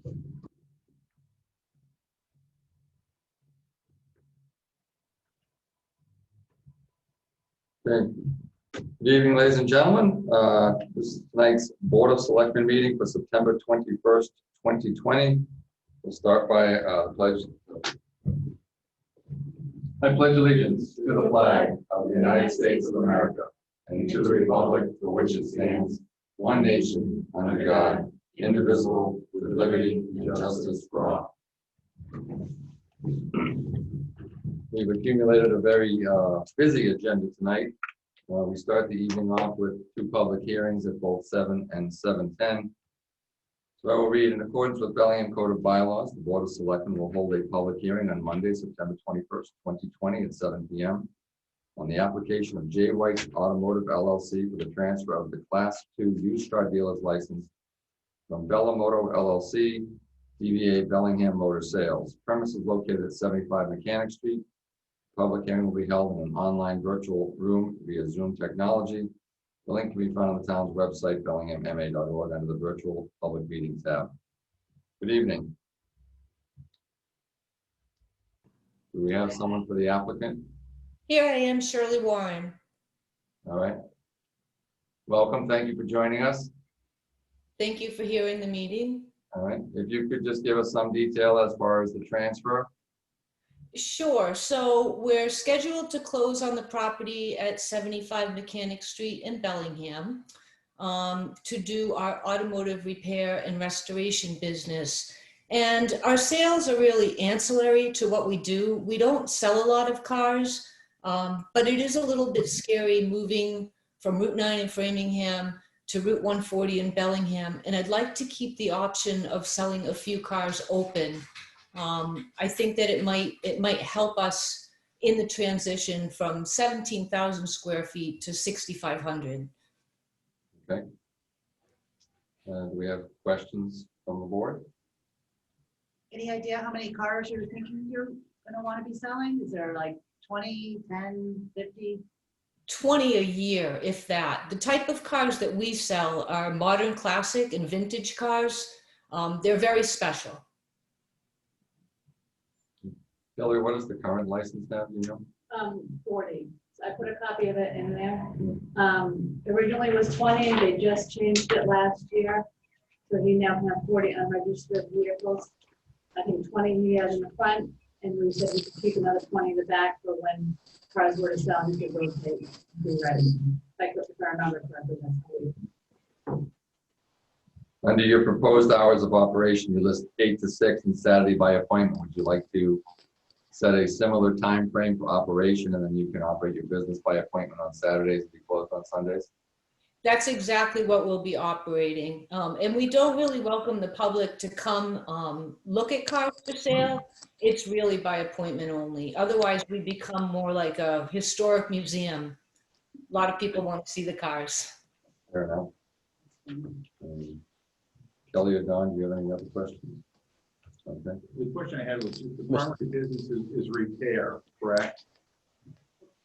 Okay. Good evening, ladies and gentlemen. This is tonight's Board of Selectmen meeting for September 21st, 2020. We'll start by pledge. I pledge allegiance to the flag of the United States of America and to the republic for which it stands, one nation, under God, indivisible, with liberty and justice for all. We've accumulated a very busy agenda tonight. We start the evening off with two public hearings at both 7 and 7:10. So I will read, in accordance with Bellingham Code of Bylaws, the Board of Selectmen will hold a public hearing on Monday, September 21st, 2020 at 7 p.m. on the application of J. White Automotive LLC for the transfer of the Class 2 used car dealer's license from Bellamoto LLC, DBA Bellingham Motor Sales. Premises located at 75 Mechanic Street. Public hearing will be held in an online virtual room via Zoom technology. The link can be found on the town's website, bellinghamma.org, under the virtual public meeting tab. Good evening. Do we have someone for the applicant? Here I am, Shirley Warren. All right. Welcome. Thank you for joining us. Thank you for hearing the meeting. All right. If you could just give us some detail as far as the transfer. Sure. So we're scheduled to close on the property at 75 Mechanic Street in Bellingham to do our automotive repair and restoration business. And our sales are really ancillary to what we do. We don't sell a lot of cars, but it is a little bit scary moving from Route 9 in Framingham to Route 140 in Bellingham. And I'd like to keep the option of selling a few cars open. I think that it might help us in the transition from 17,000 square feet to 6,500. Okay. Do we have questions from the board? Any idea how many cars you're thinking you're going to want to be selling? Is there like 20, 10, 50? 20 a year, if that. The type of cars that we sell are modern classic and vintage cars. They're very special. Kelly, what is the current license have, you know? 40. So I put a copy of it in there. Originally it was 20. They just changed it last year. So he now can have 40 unregistered vehicles. I think 20 he has in the front. And we said we could keep another 20 in the back for when cars were to sell, he could rotate, be ready. Like if I remember correctly, that's how we. Under your proposed hours of operation, you list 8 to 6 and Saturday by appointment. Would you like to set a similar time frame for operation, and then you can operate your business by appointment on Saturdays and be closed on Sundays? That's exactly what we'll be operating. And we don't really welcome the public to come look at cars for sale. It's really by appointment only. Otherwise, we become more like a historic museum. A lot of people want to see the cars. Fair enough. Kelly or Don, do you have any other questions? Okay. The question I had was, the primary business is repair, correct?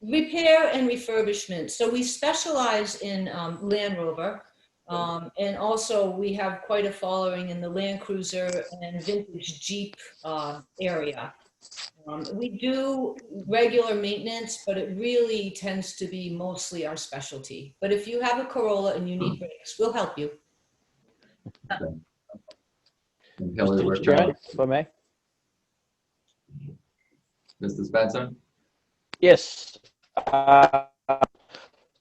Repair and refurbishment. So we specialize in Land Rover, and also we have quite a following in the Land Cruiser and vintage Jeep area. We do regular maintenance, but it really tends to be mostly our specialty. But if you have a Corolla and you need brakes, we'll help you. Okay. And Kelly, Mr. Chairman, if I may. Mr. Spencer? Yes.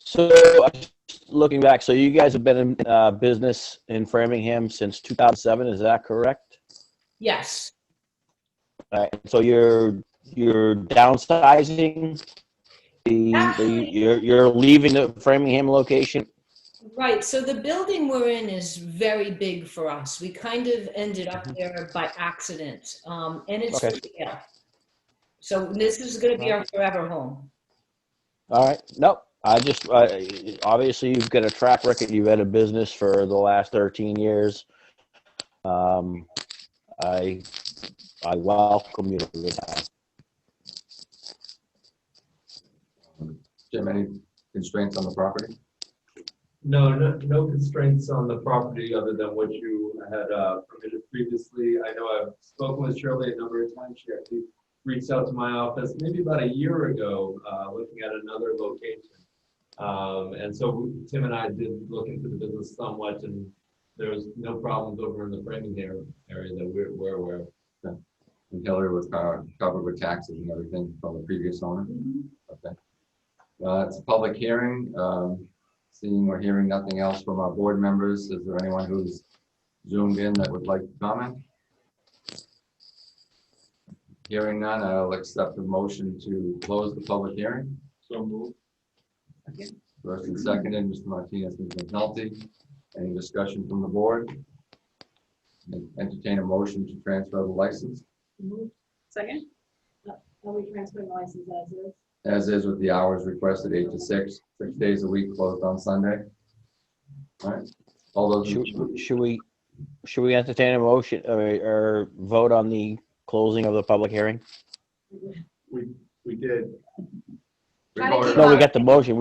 So just looking back, so you guys have been in business in Framingham since 2007, is that correct? Yes. All right. So you're downsizing. You're leaving the Framingham location. Right. So the building we're in is very big for us. We kind of ended up there by accident, and it's Okay. for sale. So this is going to be our forever home. All right. Nope. I just obviously you've got a track record. You've had a business for the last 13 years. I welcome you to the town. Jim, any constraints on the property? No constraints on the property other than what you had permitted previously. I know I've spoken with Shirley a number of times. She actually reached out to my office maybe about a year ago, looking at another location. And so Tim and I did look into the business somewhat, and there was no problems over in the Framingham area that we're aware of. And Hillary was covered with taxes and everything from the previous owner. Okay. It's a public hearing. Seeing or hearing nothing else from our board members, is there anyone who's zoomed in that would like to comment? Hearing none, I'll accept the motion to close the public hearing. So moved. First and seconded, Mr. Martinez, Ms. McNulty. Any discussion from the board? Entertain a motion to transfer the license. Second? Are we transferring the license as is? As is with the hours requested, 8 to 6, 6 days a week, closed on Sunday. All right. All those. Should we entertain a motion or vote on the closing of the public hearing? We did. We How did voted you No, on we it. got the motion.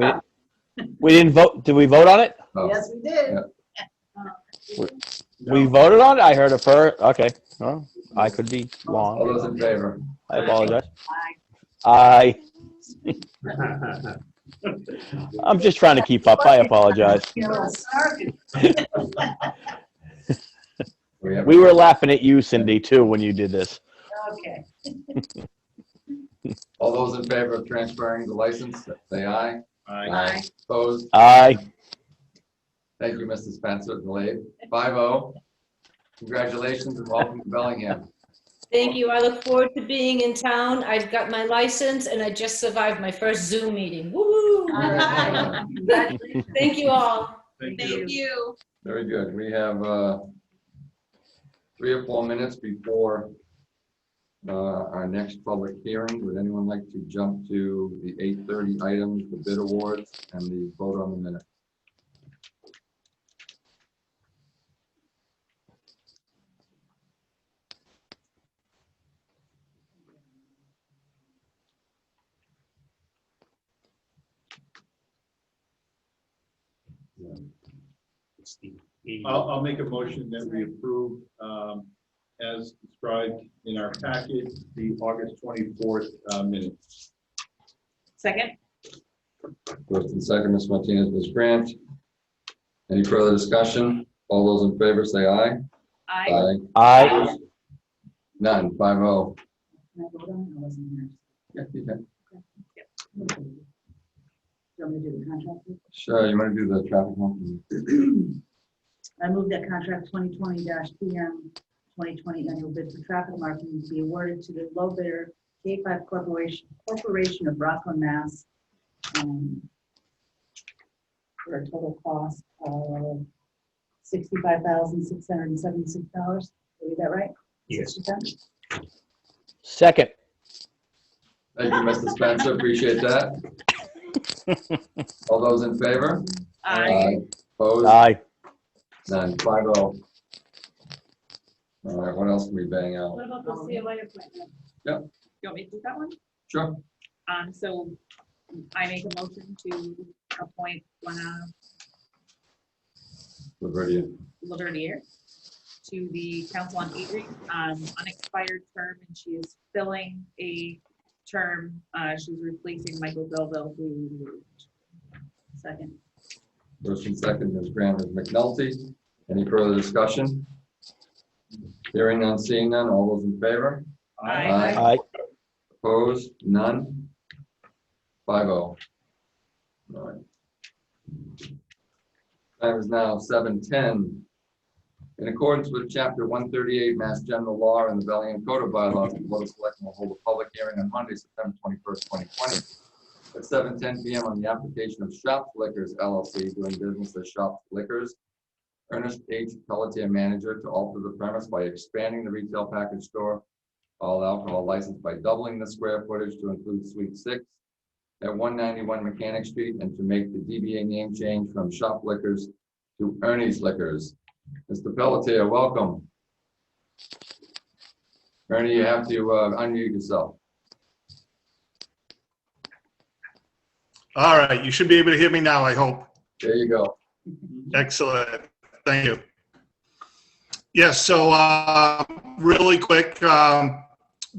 We didn't vote. Did we vote on it? Oh, Yes, we did. Yeah. We voted on it? I heard it first. Okay. Well, I could be All wrong. those in favor? I apologize. Aye. I'm just trying to keep up. I apologize. We were laughing at you, Cindy, too, when you did this. Okay. All those in favor of transferring the license, say aye. Aye. Opposed? Aye. Thank you, Mr. Spencer, delayed. 5-0. Congratulations and welcome to Bellingham. Thank you. I look forward to being in town. I've got my license and I just survived my first Zoom meeting. Woo! Thank you all. Thank Thank you. Very good. We have 3 or 4 minutes before our next public hearing. Would anyone like to jump to the 8:30 items, the bid awards, and the vote on the minutes? I'll make a motion that we approve, as described in our packet, the August 24th minutes. Second? First and second, Ms. Martinez, Ms. Grant. Any further discussion? All those in favor say aye. Aye. Aye. Opposed? None. 5-0. Can I vote on it? I wasn't here. Yeah, you can. Do you want me to do the contract? Sure, you want to do the traffic one? I move that contract 2020-PM 2020 annual bid for traffic marking be awarded to the low bidder K5 Corporation of Rockland, Mass. For a total cost of $65,676. Did I read that right? Yes. 60%? Second. Thank you, Mr. Spencer. Appreciate that. All those in favor? Aye. Opposed? Aye. None. 5-0. All right, what else can we bang out? What about the COA appointment? Yep. You want me to do that one? Sure. So I make a motion to appoint Glenna Laverdian. Laverdiere to the Council on Aging, unexpired term, and she is filling a term. She's replacing Michael Belville, who moved. Second. First and second, Ms. Grant, Ms. McNulty. Any further discussion? Hearing none, seeing none. All those in favor? Aye. Aye. Opposed? None. 5-0. All right. Time is now 7:10. In accordance with Chapter 138 Mass General Law and the Bellingham Code of Bylaws, the Board of Selectmen will hold a public hearing on Monday, September 21st, 2020, at 7:10 p.m. on the application of Shop Liquors LLC, doing business as Shop Liquors, Ernest H. Pelletier, manager, to alter the premise by expanding the retail package store all alcohol license by doubling the square footage to include Suite 6 at 191 Mechanic Street, and to make the DBA name change from Shop Liquors to Ernie's Liquors. Mr. Pelletier, welcome. Ernie, you have to unmute yourself. All right, you should be able to hear me now, I hope. There you go. Excellent. Thank you. Yes, so really quick,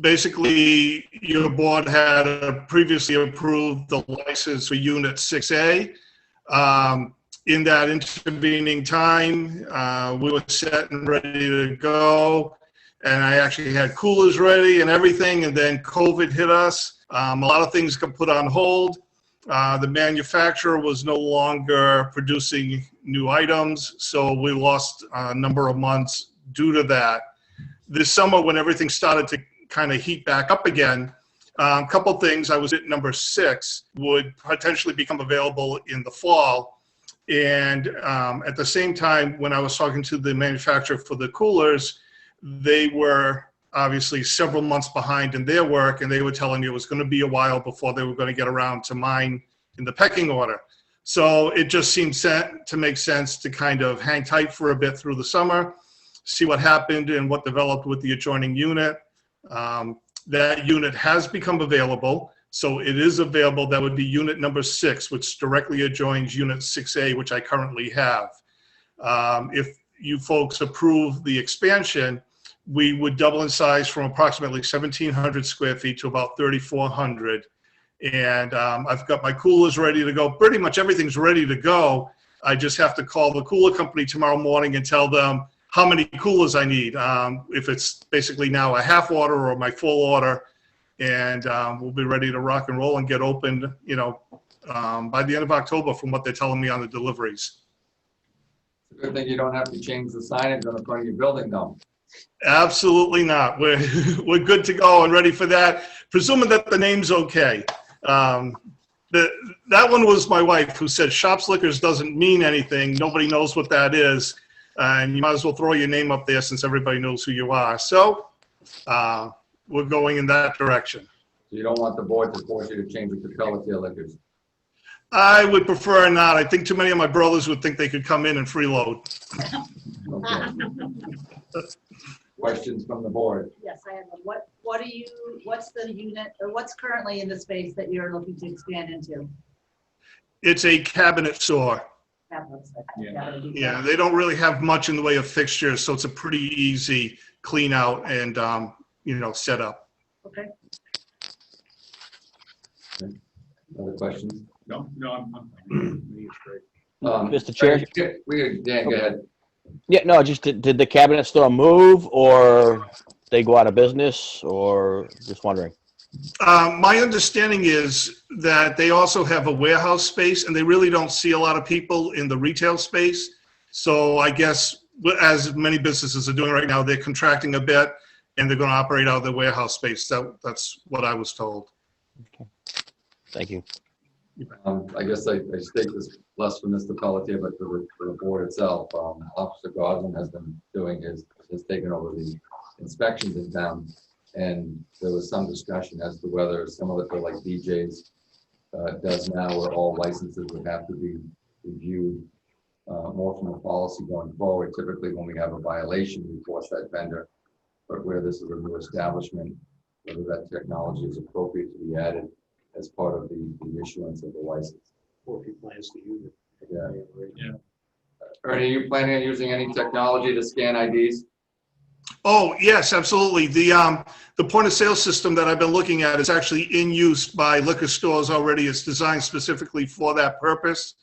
basically your board had previously approved the license for Unit 6A. In that intervening time, we were set and ready to go. And I actually had coolers ready and everything, and then COVID hit us. A lot of things got put on hold. The manufacturer was no longer producing new items, so we lost a number of months due to that. This summer, when everything started to kind of heat back up again, a couple things, I was at number 6, would potentially become available in the fall. And at the same time, when I was talking to the manufacturer for the coolers, they were obviously several months behind in their work, and they were telling me it was going to be a while before they were going to get around to mine in the pecking order. So it just seemed to make sense to kind of hang tight for a bit through the summer, see what happened and what developed with the adjoining unit. That unit has become available. So it is available. That would be unit number 6, which directly adjoins unit 6A, which I currently have. If you folks approve the expansion, we would double in size from approximately 1,700 square feet to about 3,400. And I've got my coolers ready to go. Pretty much everything's ready to go. I just have to call the cooler company tomorrow morning and tell them how many coolers I need. If it's basically now a half order or my full order, and we'll be ready to rock and roll and get opened, by the end of October from what they're telling me on the deliveries. It's a good thing you don't have to change the signage on the front of your building, though. Absolutely not. We're good to go and ready for that, presuming that the name's okay. That one was my wife who said Shops Liquors doesn't mean anything. Nobody knows what that is. And you might as well throw your name up there since everybody knows who you are. So we're going in that direction. So you don't want the board to force you to change it to Pelletier Liquors. I would prefer not. I think too many of my brothers would think they could come in and freeload. Okay. Questions from the board? Yes, I have one. What's the unit, or what's currently in the space that you're looking to expand into? It's a cabinet store. Cabinets, Yeah. Yeah, they don't really have much in the way of fixtures, so it's a pretty easy clean out and, set up. Okay. Other questions? No, I'm fine. It's great. Mr. Chair? Dan, go ahead. Yeah, no, just did the cabinet store move, or they go out of business, or just wondering? My understanding is that they also have a warehouse space, and they really don't see a lot of people in the retail space. So I guess, as many businesses are doing right now, they're contracting a bit, and they're going to operate out of the warehouse space. That's what I was told. Okay. Thank you. I guess I state this less for Mr. Pelletier, but for the board itself. Officer Gosling has taken over the inspections in town, and there was some discussion as to whether similar to like DJ's does now, where all licenses would have to be reviewed more from a policy going forward. Typically, when we have a violation, we force that vendor, but where this is a new establishment, whether that technology is appropriate to be added as part of the issuance of the license. Or if he plans to use it. Yeah. Ernie, are you planning on using any technology to scan IDs? Oh, yes, absolutely. The point of sale system that I've been looking at is actually in use by liquor stores already. It's designed specifically for that purpose.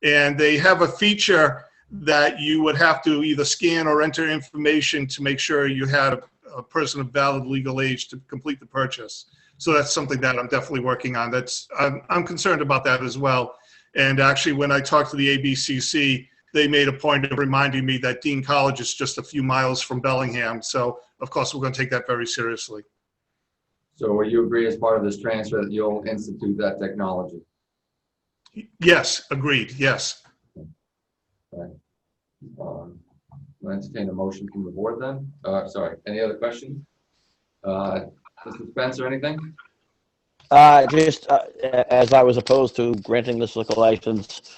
And they have a feature that you would have to either scan or enter information to make sure you had a person of valid legal age to complete the purchase. So that's something that I'm definitely working on. I'm concerned about that as well. And actually, when I talked to the ABCC, they made a point of reminding me that Dean College is just a few miles from Bellingham. So, of course, we're going to take that very seriously. So will you agree as part of this transfer that you'll institute that technology? Yes, agreed, yes. Right. We'll entertain a motion from the board then. Sorry, any other questions? Mr. Spencer, anything? Just as I was opposed to granting this liquor license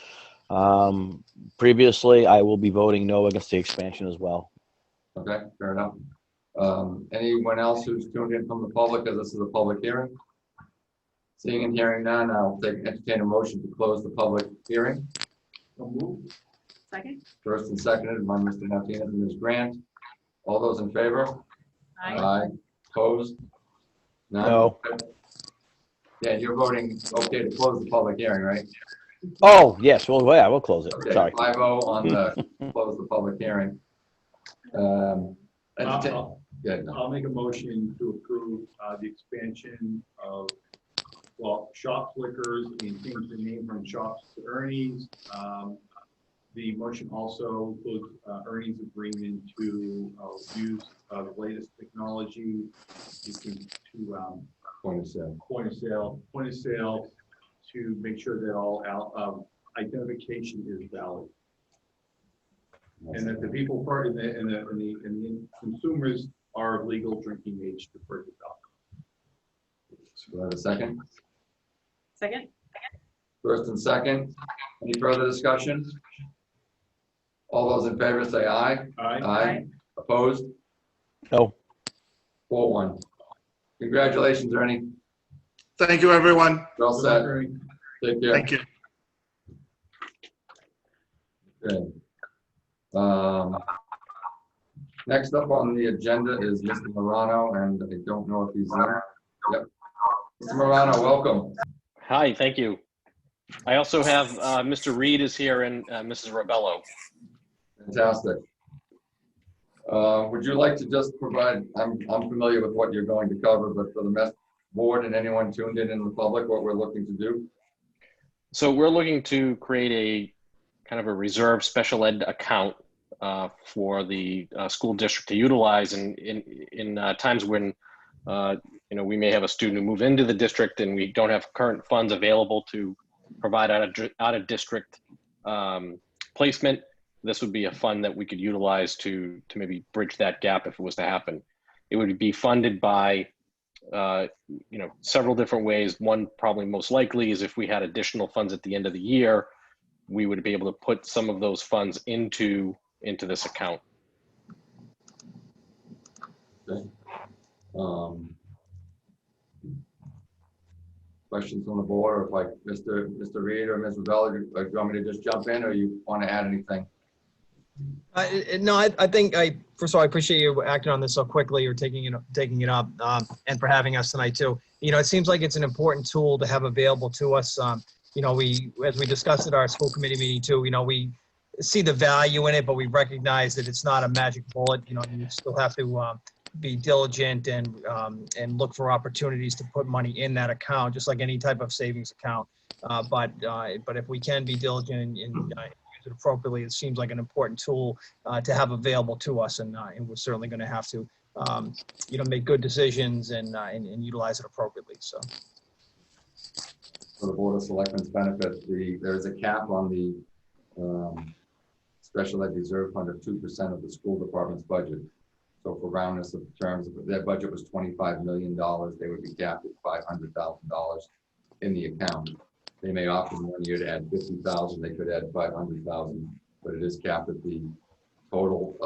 previously, I will be voting no against the expansion as well. Okay, fair enough. Anyone else who's tuned in from the public, as this is a public hearing? Seeing and hearing none, I'll entertain a motion to close the public hearing. Second? First and seconded by Mr. Martinez and Ms. Grant. All those in favor? Aye. Opposed? None? No. Yeah, you're voting okay to close the public hearing, right? Oh, yes, well, yeah, we'll close it. Okay, Sorry. 5-0 on the close the public hearing. Yeah, no. I'll make a motion to approve the expansion of, well, Shops Liquors and change the name from Shops to Ernie's. The motion also includes Ernie's agreement to use the latest technology to Point of sale. point of sale to make sure that all identification is valid. And that the people part and the consumers are of legal drinking age to purchase alcohol. Do I have a second? Second? First and second. Any further discussion? All those in favor say aye. Aye. Opposed? No. 4-1. Congratulations, Ernie. Thank you, everyone. Well set. Take care. Thank you. Okay. Next up on the agenda is Mr. Morano, and I don't know if he's in. Yep. Mr. Morano, welcome. Hi, thank you. I also have Mr. Reed is here and Mrs. Robello. Fantastic. Would you like to just provide, I'm familiar with what you're going to cover, but for the board and anyone tuned in the public, what we're looking to do? So we're looking to create a kind of a reserve special ed account for the school district to utilize in times when we may have a student who move into the district and we don't have current funds available to provide out of district placement. This would be a fund that we could utilize to maybe bridge that gap if it was to happen. It would be funded by several different ways. One probably most likely is if we had additional funds at the end of the year, we would be able to put some of those funds into this account. Okay. Questions on the board, or if like Mr. Reed or Ms. Rebella, do you want me to just jump in, or you want to add anything? No, I think first of all, I appreciate you acting on this so quickly or taking it up and for having us tonight too. It seems like it's an important tool to have available to us. As we discussed at our school committee meeting too, we see the value in it, but we recognize that it's not a magic bullet. You still have to be diligent and look for opportunities to put money in that account, just like any type of savings account. But if we can be diligent and use it appropriately, it seems like an important tool to have available to us, and we're certainly going to have to make good decisions and utilize it appropriately. So. For the Board of Selectmen's benefit, there is a cap on the special ed reserve fund of 2% of the school department's budget. So for roundness of terms, if their budget was $25 million, they would be capped at $500,000 in the account. They may opt in 1 year to add 50,000, they could add 500,000, but it is capped at the total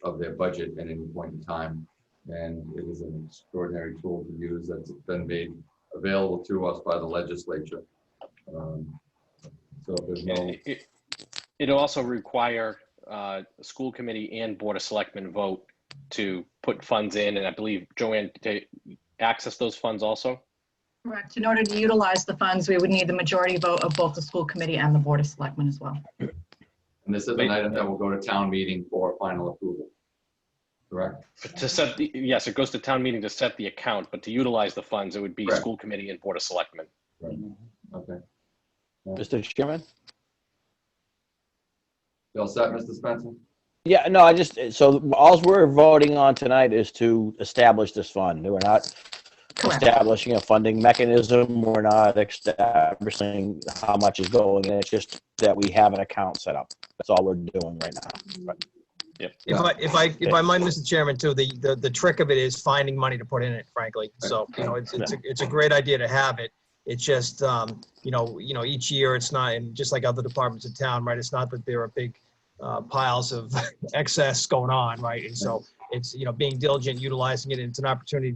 of their budget at any point in time. And it is an extraordinary tool to use that's been made available to us by the legislature. So if there's no... It'll also require a school committee and Board of Selectmen vote to put funds in, and I believe, Joanne, to access those funds also? Correct. In order to utilize the funds, we would need the majority vote of both the school committee and the Board of Selectmen as well. And this is an item that will go to town meeting for final approval, correct? Yes, it goes to town meeting to set the account, but to utilize the funds, it would be Correct. School committee and Board of Selectmen. Right. Okay. Mr. Chairman? You all set, Mr. Spencer? Yeah, no, so all we're voting on tonight is to establish this fund. We're not Correct. establishing a funding mechanism. We're not establishing how much is going in. It's just that we have an account set up. That's all we're doing right now. But, Yep. If I might, Mr. Chairman, too, the trick of it is finding money to put in it, frankly. So, it's a great idea to have it. It's just, each year it's not, and just like other departments in town, right? It's not that there are big piles of excess going on, right? And so it's, being diligent, utilizing it. And it's an opportunity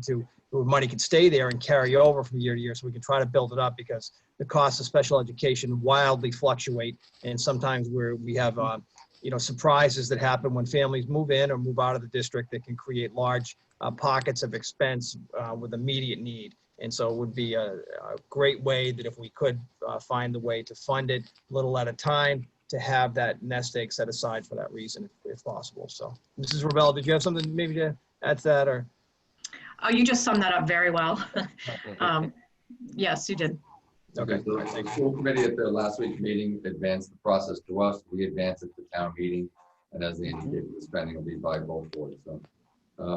where money can stay there and carry over from year to year. So we can try to build it up, because the costs of special education wildly fluctuate. And sometimes we have, surprises that happen when families move in or move out of the district that can create large pockets of expense with immediate need. And so it would be a great way that if we could find the way to fund it a little at a time, to have that nest egg set aside for that reason, if possible. So, Mrs. Rebel, did you have something maybe to add to that, or? Oh, you just summed that up very well. Yes, you did. Okay, so the school committee at their last week's meeting advanced the process to us. We advanced it to town meeting. And as they indicated, the spending will be by both boards. So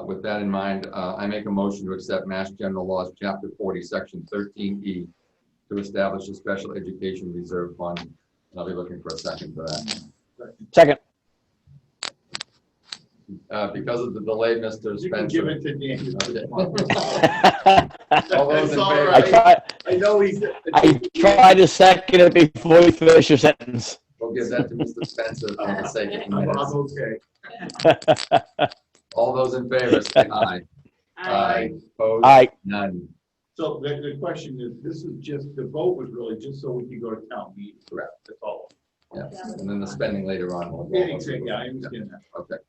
with that in mind, I make a motion to accept Mass General Laws, Chapter 40, Section 13E, to establish a special education reserve fund. And I'll be looking for a second for that. Second. Because of the delay, Mr. You can Spencer. give it to Daniel. All those in That's all favor? right. I know he's. I tried to second it before you finish your sentence. We'll give that to Mr. Spencer for the sake of the I'm minutes. okay. All those in favor, say aye. Aye. Opposed? Aye. None. So the question is, this is just, the vote was really just so we could go to town meeting. Correct. That's all. Yeah, and then the spending later on. will- Yeah, exactly. I understand that. Okay.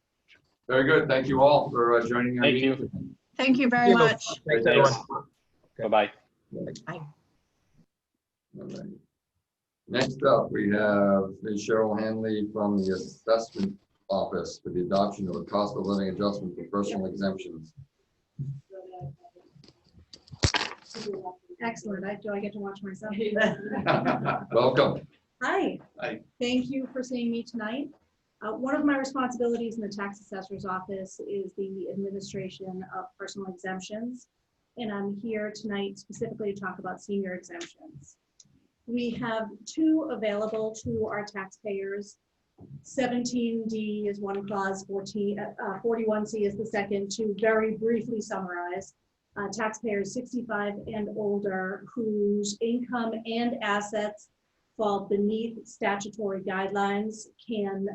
Very good. Thank you all for joining our Thank meeting. you. Thank you very much. Thanks, Thanks. everyone. Bye-bye. All right. Next up, we have Ms. Cheryl Hanley from the Assessment Office for the adoption of a cost of living adjustment for personal exemptions. Excellent. Do I get to watch myself? Welcome. Hi. Hi. Thank you for seeing me tonight. One of my responsibilities in the tax assessor's office is the administration of personal exemptions. And I'm here tonight specifically to talk about senior exemptions. We have two available to our taxpayers. 17D is one clause, 41C is the second. To very briefly summarize, taxpayers 65 and older whose income and assets fall beneath statutory guidelines can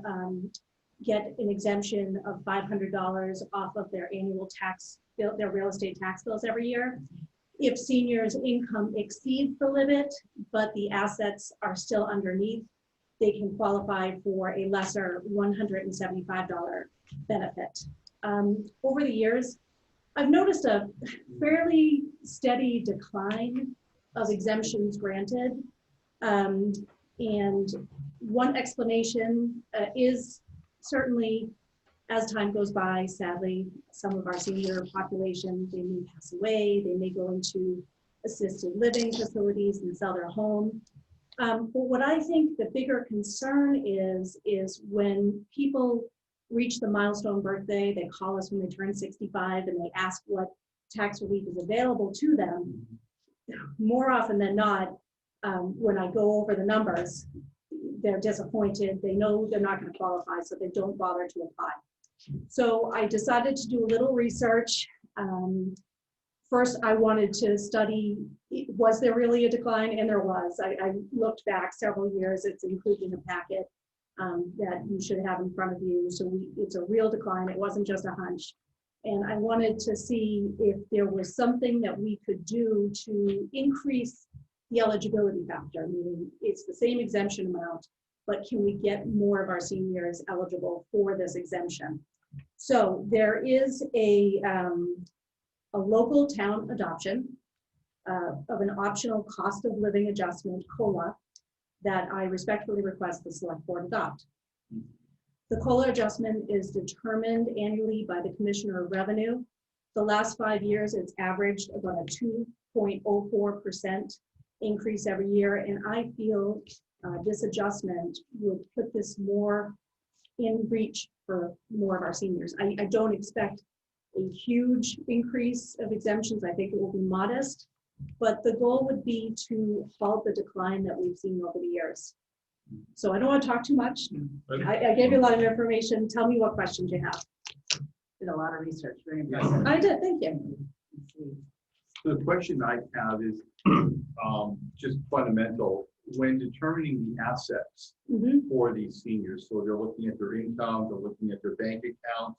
get an exemption of $500 off of their annual tax bill, their real estate tax bills every year. If seniors' income exceeds the limit, but the assets are still underneath, they can qualify for a lesser $175 benefit. Over the years, I've noticed a fairly steady decline of exemptions granted. And one explanation is certainly, as time goes by, sadly, some of our senior population, they may pass away, they may go into assisted living facilities and sell their home. But what I think the bigger concern is when people reach the milestone birthday, they call us when they turn 65 and they ask what tax relief is available to them. More often than not, when I go over the numbers, they're disappointed. They know they're not going to qualify, so they don't bother to apply. So I decided to do a little research. First, I wanted to study, was there really a decline? And there was. I looked back several years. It's included in a packet that you should have in front of you. So it's a real decline. It wasn't just a hunch. And I wanted to see if there was something that we could do to increase the eligibility factor, meaning it's the same exemption amount, but can we get more of our seniors eligible for this exemption? So there is a local town adoption of an optional cost of living adjustment, COLA, that I respectfully request the select board adopt. The COLA adjustment is determined annually by the Commissioner of Revenue. The last 5 years, it's averaged about a 2.04% increase every year, and I feel this adjustment would put this more in reach for more of our seniors. I don't expect a huge increase of exemptions. I think it will be modest, but the goal would be to halt the decline that we've seen over the years. So I don't want to talk too much. I gave you a lot of information. Tell me what questions you have. Did a lot of research, very impressive. I did, thank you. The question I have is just fundamental. When determining the assets for these seniors, so they're looking at their income, they're looking at their bank accounts,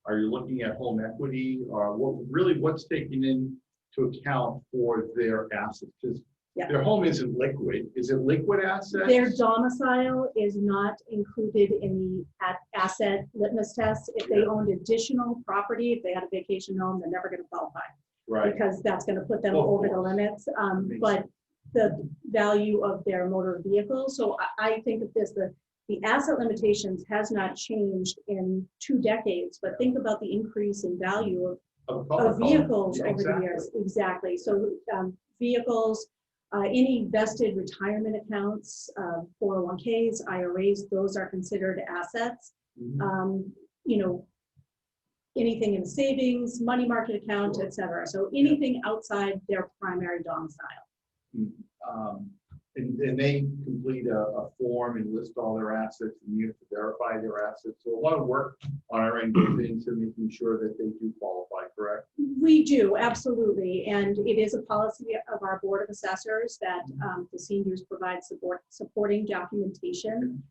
are you looking at home equity, or what's taken into account for their assets? Because Their home isn't liquid. Is it liquid assets? Their domicile is not included in the asset litmus test. If they owned additional property, if they had a vacation home, they're never going to qualify. Right. Because that's going to put them Of over the course. limits. Makes But the value of their motor vehicle, so I think of this, the asset limitations has not changed in 2 decades, but think about the increase in value of vehicles Yeah, over the exactly. years. Exactly. So vehicles, any vested retirement accounts, 401ks, IRAs, those are considered assets. Mhm. You know, anything in savings, money market account, Sure. et cetera. So anything outside their primary domicile. And they complete a form and list all their assets, and you have to verify their assets. So a lot of work on our end goes into making sure that they do qualify, correct? We do, absolutely. And it is a policy of our Board of Assessors that the seniors provide supporting documentation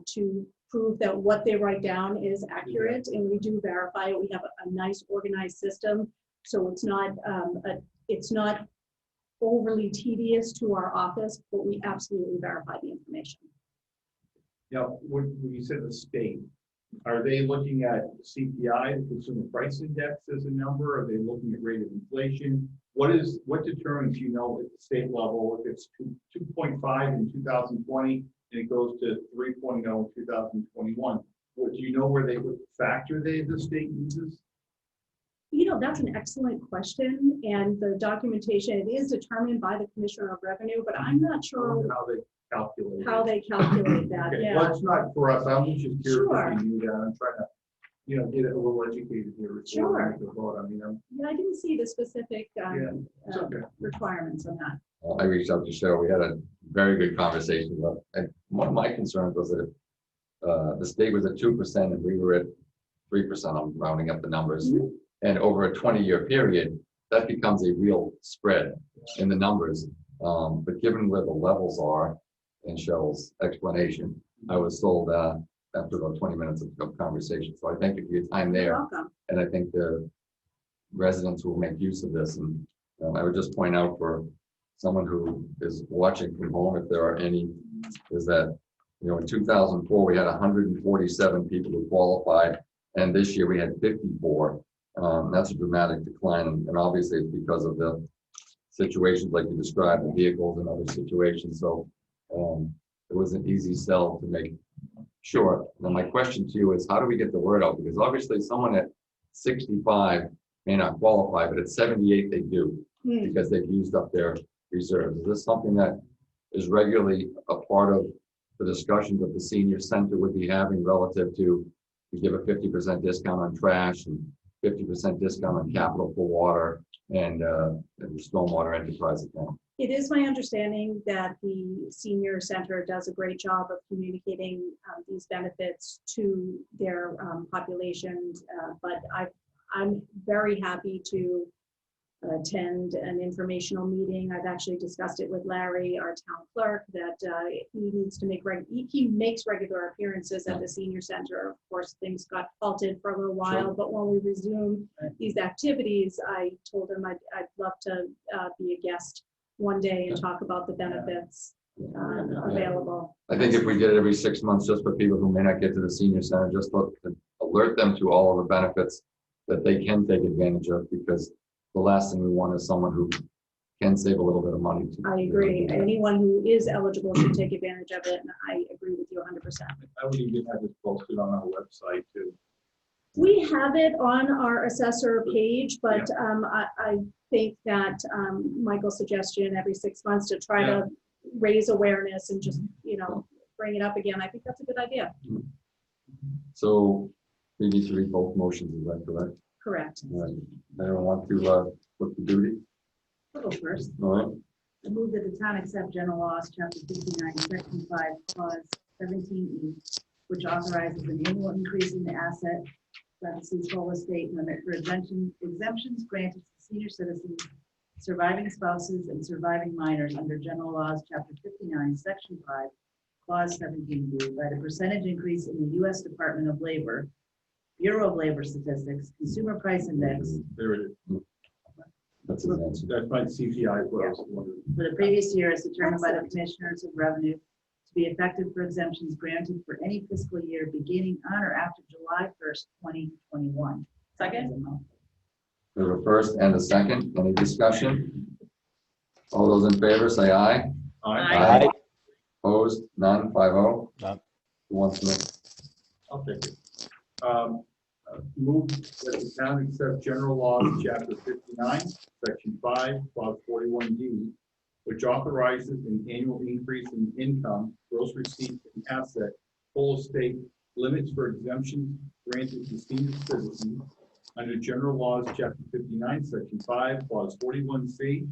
to prove that what they write down is accurate. And we do verify it. We have a nice organized system. So it's not overly tedious to our office, but we absolutely verify the information. Now, when you said the state, are they looking at CPI, the Consumer Price Index, as a number? Are they looking at rate of inflation? What determines, at the state level, if it's 2.5 in 2020 and it goes to 3.0 in 2021? Do you know where what factor the state uses? That's an excellent question. And the documentation, it is determined by the Commissioner of Revenue, but I'm not sure How they calculate it. how they calculate that. Okay, Yeah. well, it's not for us. I'm just curious Sure. if you do that. I'm trying to, get a little educated here. before we make a vote. I mean, Yeah, I didn't see the specific it's okay. requirements on that. I reached out to Cheryl. We had a very good conversation about, and one of my concerns was that if the state was at 2% and we were at 3%, I'm rounding up the numbers, and over a 20-year period, that becomes a real spread in the numbers. But given where the levels are, in Cheryl's explanation, I was sold after about 20 minutes of conversation. So I thank you for your time there. You're welcome. And I think the residents will make use of this. And I would just point out for someone who is watching from home, if there are any, is that, in 2004, we had 147 people who qualified, and this year we had 54. That's a dramatic decline. And obviously it's because of the situations like you described, the vehicles and other situations. So it was an easy sell to make sure. Now my question to you is, how do we get the word out? Because obviously someone at 65 may not qualify, but at 78 they do, because they've used up their reserves. Is this something that is regularly a part of the discussions that the senior center would be having relative to give a 50% discount on trash and 50% discount on capital for water and the stormwater enterprise account? It is my understanding that the senior center does a great job of communicating these benefits to their populations, but I'm very happy to attend an informational meeting. I've actually discussed it with Larry, our town clerk, that he needs to he makes regular appearances at the senior center. Of course, things got halted for a little while, but when we resume these activities, I told him I'd love to be a guest one day and talk about the benefits available. I think if we did it every 6 months, just for people who may not get to the senior center, just to alert them to all of the benefits that they can take advantage of, because the last thing we want is someone who can save a little bit of money. I agree. Anyone who is eligible should take advantage of it, and I agree with you 100%. I would even have this posted on our website too. We have it on our assessor page, but I think that Michael's suggestion every 6 months to try to raise awareness and just, bring it up again, I think that's a good idea. So we need to read both motions, is that correct? Correct. Anyone want to put the duty? I'll go first. All right. I move that the town accept general laws, chapter 59, section 5, clause 17E, which authorizes an annual increase in the asset, whole estate limit for exemptions granted to senior citizens, surviving spouses, and surviving minors under general laws, chapter 59, section 5, clause 17B, by the percentage increase in the U.S. Department of Labor, Bureau of Labor Statistics, Consumer Price Index, There it is. That's an answer. That's my CPI was. For the previous year is determined by the Commissioners of Revenue to be effective for exemptions granted for any fiscal year beginning on or after July 1st, 2021. Second? We have a first and a second. Any discussion? All those in favor say aye. Aye. Opposed? None. 5-0. None. Who wants to make? I'll take it. Move that the town accept general laws, chapter 59, section 5, clause 41D, which authorizes an annual increase in income, gross receipts, and asset, full estate, limits for exemptions granted to senior citizens under general laws, chapter 59, section 5, clause 41C,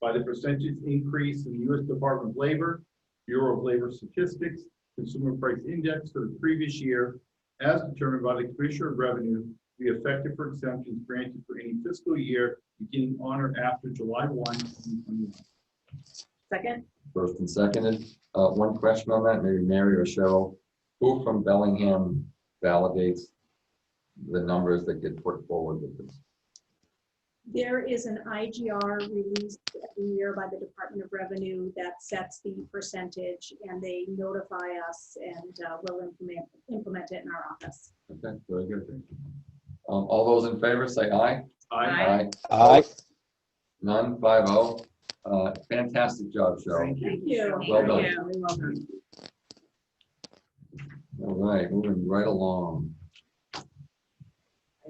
by the percentage increase in the U.S. Department of Labor, Bureau of Labor Statistics, Consumer Price Index for the previous year, as determined by the Commissioner of Revenue, be effective for exemptions granted for any fiscal year beginning on or after July 1, 2021. Second? First and seconded. One question on that, maybe Mary or Cheryl. Who from Bellingham validates the numbers that get put forward with this? There is an IGR released every year by the Department of Revenue that sets the percentage, and they notify us, and we'll implement it in our office. Okay, very good. All those in favor say aye. Aye. Aye. None. 5-0. Fantastic job, Cheryl. Thank you. Well done. you. Very well done. All right, moving right along.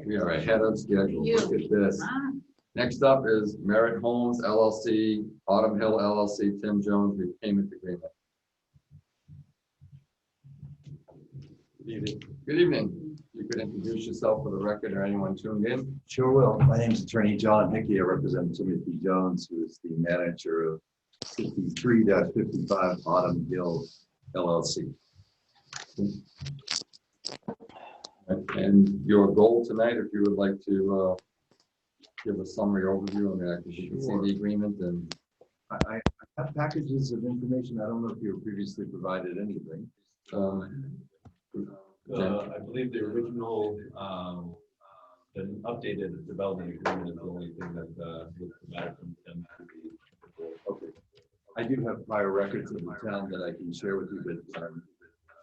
We are ahead of schedule. Look at this. Next up is Merritt Homes LLC, Autumn Hill LLC, Tim Jones repayment agreement. Good evening. Good evening. You could introduce yourself for the record or anyone tuned in. Sure will. My name is Attorney John Hickey. I represent Timothy Jones, who is the manager of 53-55 Autumn Hill LLC. And your goal tonight, if you would like to give a summary overview on that, because you can see the agreement and. I have packages of information. I don't know if you were previously provided anything. I believe the original, the updated development agreement is the only thing that would matter from them to be. Okay. I do have prior records of the town that I can share with you, but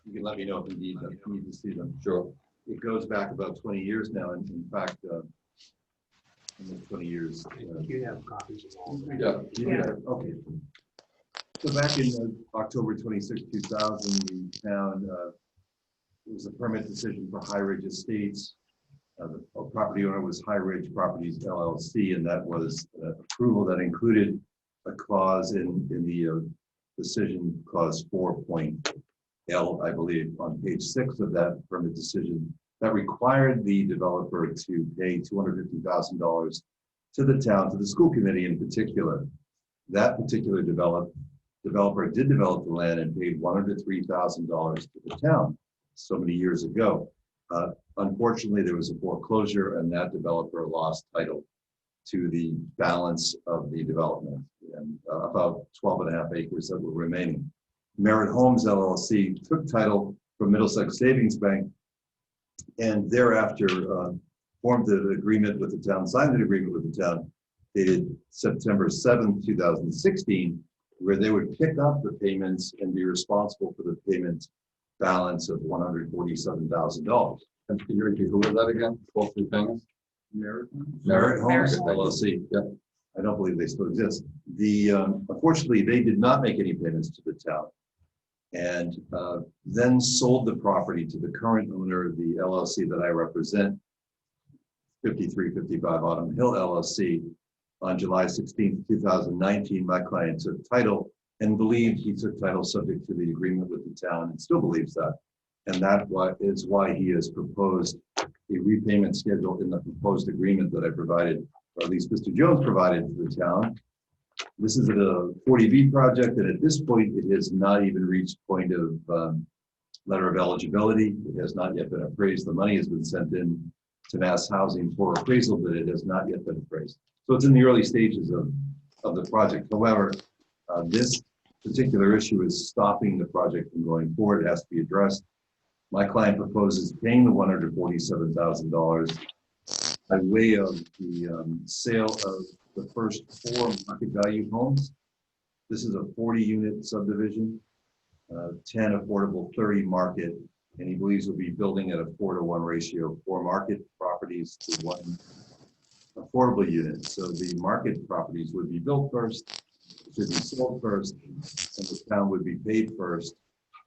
you can let me know if you need to see them. Sure. It goes back about 20 years now, and in fact, almost 20 years. You have copies of all. Yeah. Okay. So back in October 26, 2000, the town, it was a permit decision for High Ridge Estates. The property owner was High Ridge Properties LLC, and that was approval that included a clause in the decision, clause 4.L, I believe, on page 6 of that permit decision, that required the developer to pay $250,000 to the town, to the school committee in particular. That particular developer did develop the land and paid $103,000 to the town so many years ago. Unfortunately, there was a foreclosure, and that developer lost title to the balance of the development, and about 12.5 acres that were remaining. Merritt Homes LLC took title from Middlesex Savings Bank, and thereafter formed an agreement with the town, signed an agreement with the town, dated September 7th, 2016, where they would pick up the payments and be responsible for the payment balance of $147,000. And can you repeat who was that again? Both three things? Merritt Homes LLC. Yeah. I don't believe they still exist. Unfortunately, they did not make any payments to the town, and then sold the property to the current owner of the LLC that I represent, 5355 Autumn Hill LLC. On July 16th, 2019, my client took title and believed he took title subject to the agreement with the town, and still believes that. And that is why he has proposed a repayment schedule in the proposed agreement that I provided, or at least Mr. Jones provided to the town. This is a 40B project, and at this point, it has not even reached point of letter of eligibility. It has not yet been appraised. The money has been sent in to Mass Housing for appraisal, but it has not yet been appraised. So it's in the early stages of the project. However, this particular issue is stopping the project from going forward. It has to be addressed. My client proposes paying the $147,000 by way of the sale of the first 4 market value homes. This is a 40-unit subdivision, 10 affordable, 30 market, and he believes he'll be building at a 4-to-1 ratio, 4 market properties to 1 affordable unit. So the market properties would be built first, should be sold first, and the town would be paid first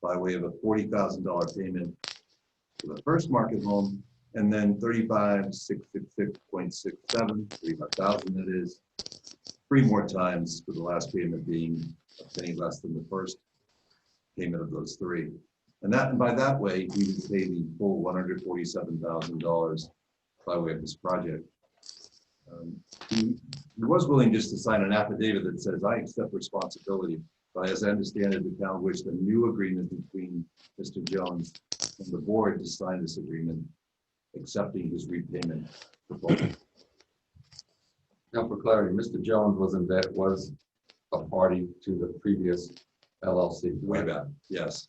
by way of a $40,000 payment for the first market home, and then 35,666.67, 35,000 it is, 3 more times, for the last payment being a penny less than the first payment of those 3. And by that way, he would pay the full $147,000 by way of this project. He was willing just to sign an affidavit that says, I accept responsibility. But as I understand it, the town wished a new agreement between Mr. Jones and the board to sign this agreement, accepting his repayment proposal. Now, for clarity, Mr. Jones was a party to the previous LLC. Way back, yes.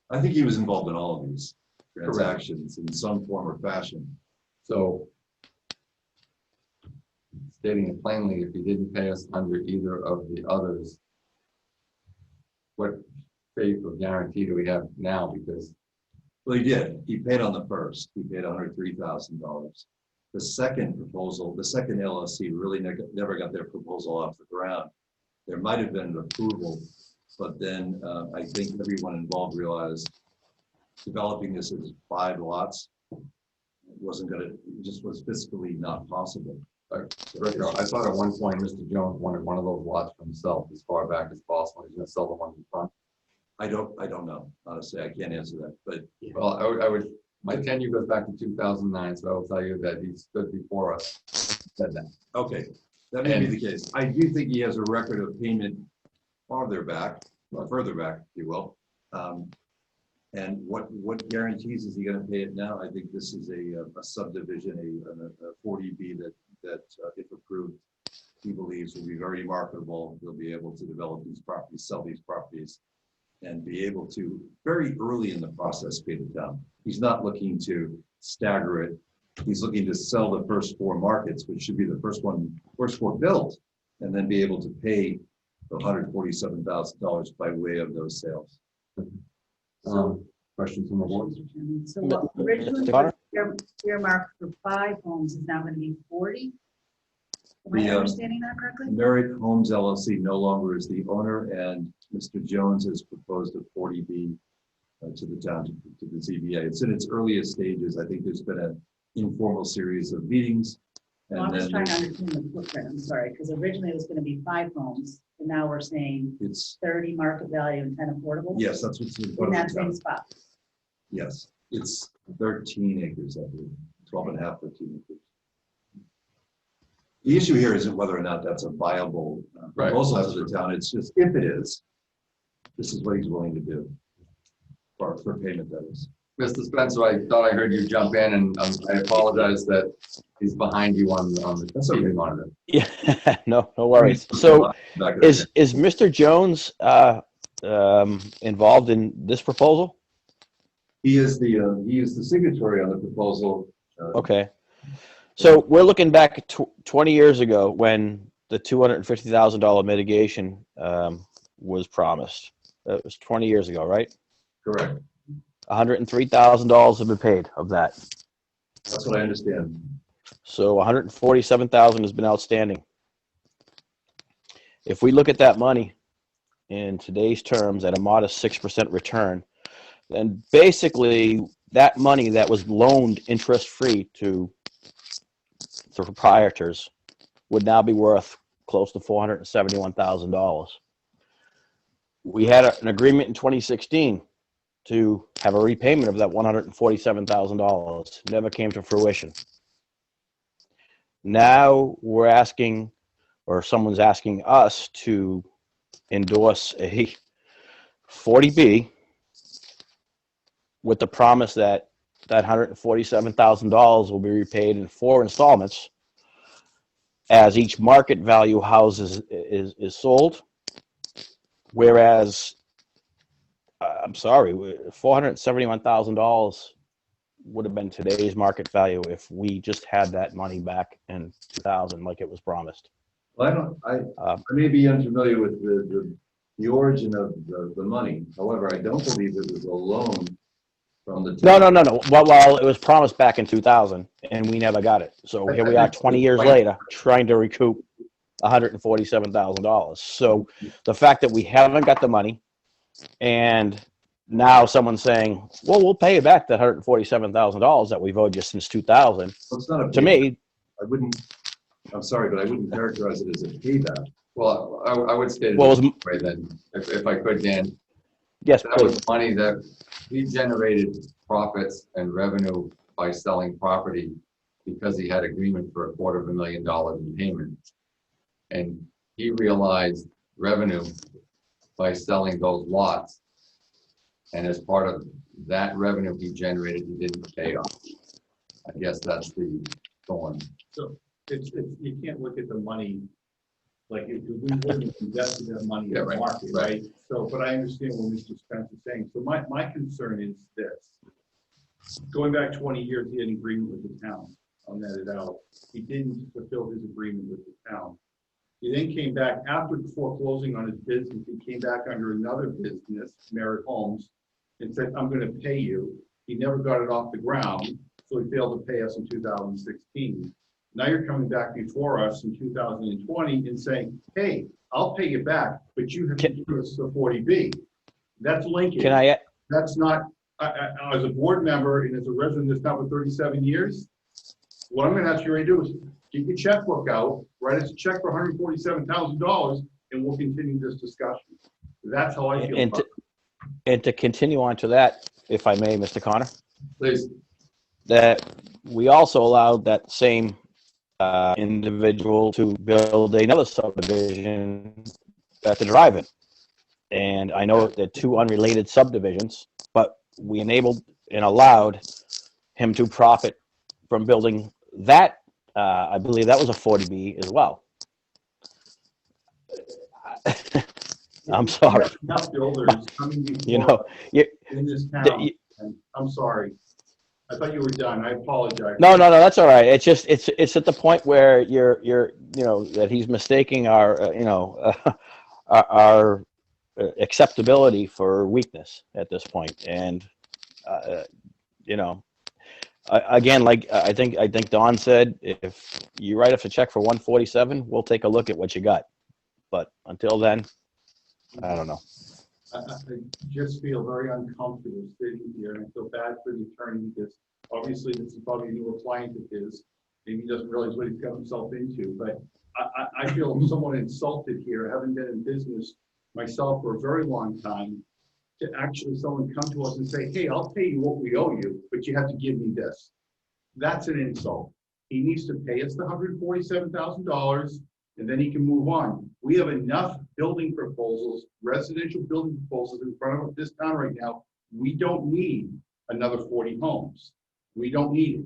I think he was involved in all of these transactions in some form or fashion. So, stating it plainly, if he didn't pay us under either of the others, what faith or guarantee do we have now? Because, well, he did. He paid on the first. He paid $103,000. The second proposal, the second LLC really never got their proposal off the ground. There might have been an approval, but then I think everyone involved realized developing this as 5 lots wasn't going to, it just was fiscally not possible. I thought at one point Mr. Jones wanted one of those lots for himself as far back as possible. He's going to sell the one in front. I don't know. Honestly, I can't answer that. But well, I would. My tenure goes back to 2009, so I will tell you that he stood before us. Said that. Okay, that may be the case. I do think he has a record of payment further back, if you will. And what guarantees is he going to pay it now? I think this is a subdivision, a 40B that if approved, he believes will be very marketable. He'll be able to develop these properties, sell these properties, and be able to very early in the process pay the town. He's not looking to stagger it. He's looking to sell the first 4 markets, which should be the first 4 built, and then be able to pay the $147,000 by way of those sales. Questions from the board? So what originally was earmarked for 5 homes is now going to be 40? Am I understanding that correctly? Merrick Homes LLC no longer is the owner, and Mr. Jones has proposed a 40B to the town, to the ZBA. It's in its earliest stages. I think there's been an informal series of meetings. And I'm just trying to understand the footprint. I'm sorry, because originally it was going to be 5 homes, and now we're saying it's 30 market value and 10 affordable. Yes, that's what's in that same spot. Yes, it's 13 acres, I believe, 12 and a half, 13 acres. The issue here isn't whether or not that's a viable proposal to the town. It's just, if it is, this is what he's willing to do for payment, that is. Mr. Spencer, I thought I heard you jump in, and I apologize that he's behind you on the TV monitor. Yeah, no worries. So is Mr. Jones involved in this proposal? He is the signatory on the proposal. Okay. So we're looking back 20 years ago when the $250,000 mitigation was promised. That was 20 years ago, right? Correct. $103,000 have been paid of that. That's what I understand. So $147,000 has been outstanding. If we look at that money in today's terms at a modest 6% return, then basically that money that was loaned interest-free to the proprietors would now be worth close to $471,000. We had an agreement in 2016 to have a repayment of that $147,000. Never came to fruition. Now we're asking, or someone's asking us to endorse a 40B with the promise that that $147,000 will be repaid in 4 installments as each market value house is sold. Whereas, I'm sorry, $471,000 would have been today's market value if we just had that money back in 2000 like it was promised. Well, I may be unfamiliar with the origin of the money. However, I don't believe it was a loan from the town. No. Well, it was promised back in 2000 and we never got it. So here we are 20 years later trying to recoup $147,000. So the fact that we haven't got the money and now someone's saying, well, we'll pay you back that $147,000 that we've owed you since 2000. Well, it's not a To payback. me, I'm sorry, but I wouldn't characterize it as a payback. Well, I would state it Well, this way then, if I could, Dan. yes, That was money that he generated profits and revenue by selling property because he had agreement for $250,000 in payment. And he realized revenue by selling those lots. And as part of that revenue he generated, he didn't pay off. I guess that's the thorn. So you can't look at the money, like, if we wouldn't have invested that money in the right, market, right. right? So, but I understand what Mr. Spence is saying. So my concern is this. Going back 20 years, he had an agreement with the town. I'll net it out. He didn't fulfill his agreement with the town. He then came back after foreclosing on his business. He came back under another business, Merritt Homes, and said, I'm going to pay you. He never got it off the ground, so he failed to pay us in 2016. Now you're coming back before us in 2020 and saying, hey, I'll pay you back, but you have to give us the 40B. That's linkage. can I, That's not, as a board member and as a resident of this town for 37 years, what I'm going to ask you to do is get your checkbook out, write us a check for $147,000, and we'll continue this discussion. That's how I feel about it. and to continue on to that, if I may, Mr. Connor, Please. that we also allowed that same individual to build another subdivision at the drive-in. And I know they're two unrelated subdivisions, but we enabled and allowed him to profit from building that. I believe that was a 40B as well. I'm sorry. Enough builders coming You before know, in this town, and I'm sorry. I thought you were done. I apologize. no, that's all right. It's just, it's at the point where you're, you know, that he's mistaking our, you know, our acceptability for weakness at this point. And, you know, again, like I think Don said, if you write us a check for 147, we'll take a look at what you got. But until then, I don't know. I just feel very uncomfortable sitting here, and I feel bad for the attorney because obviously this is probably a newer client of his. Maybe he doesn't realize what he's got himself into, but I feel somewhat insulted here, having been in business myself for a very long time, to actually someone come to us and say, hey, I'll pay you what we owe you, but you have to give me this. That's an insult. He needs to pay us the $147,000 and then he can move on. We have enough building proposals, residential building proposals in front of this town right now. We don't need another 40 homes. We don't need it.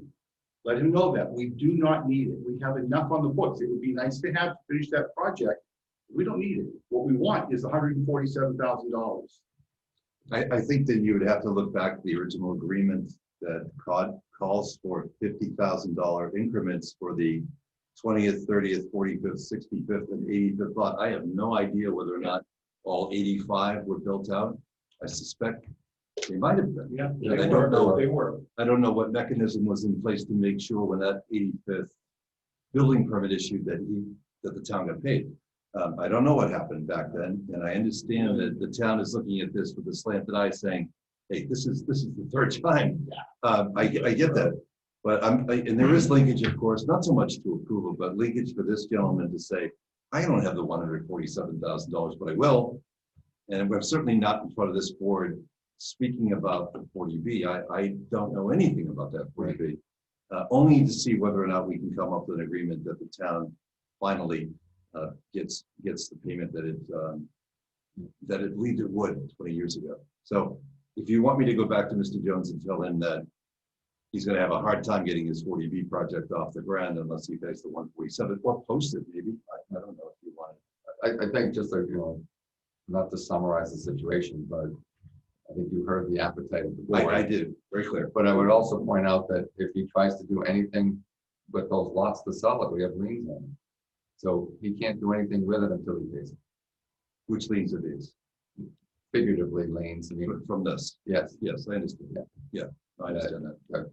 Let him know that. We do not need it. We have enough on the books. It would be nice to have to finish that project. We don't need it. What we want is $147,000. I think that you would have to look back at the original agreement that calls for $50,000 increments for the 20th, 30th, 45th, 65th, and 85th lot. I have no idea whether or not all 85 were built out. I suspect they might have been. Yeah, And they were. I don't know what mechanism was in place to make sure when that 85th building permit issued that the town got paid. I don't know what happened back then, and I understand that the town is looking at this with a slanted eye, saying, "Hey, this is the third time." I get that. But and there is linkage, of course, not so much to approval, but linkage for this gentleman to say, I don't have the $147,000, but I will. And we're certainly not in front of this board speaking about the 40B. I don't know anything about that 40B, only to see whether or not we can come up with an agreement that the town finally gets the payment that it believed it would 20 years ago. So if you want me to go back to Mr. Jones and tell him that he's going to have a hard time getting his 40B project off the ground unless he pays the 147 or post it, maybe. I don't know if you want it. I think just like, not to summarize the situation, but I think you heard the appetite of the board. I did, very clear. But I would also point out that if he tries to do anything with those lots to sell it, we have liens on them. So he can't do anything with it until he pays it. Which liens are these? Figuratively lanes, I mean, From this? yes. Yes, I understand. Yeah, I understand that. Right.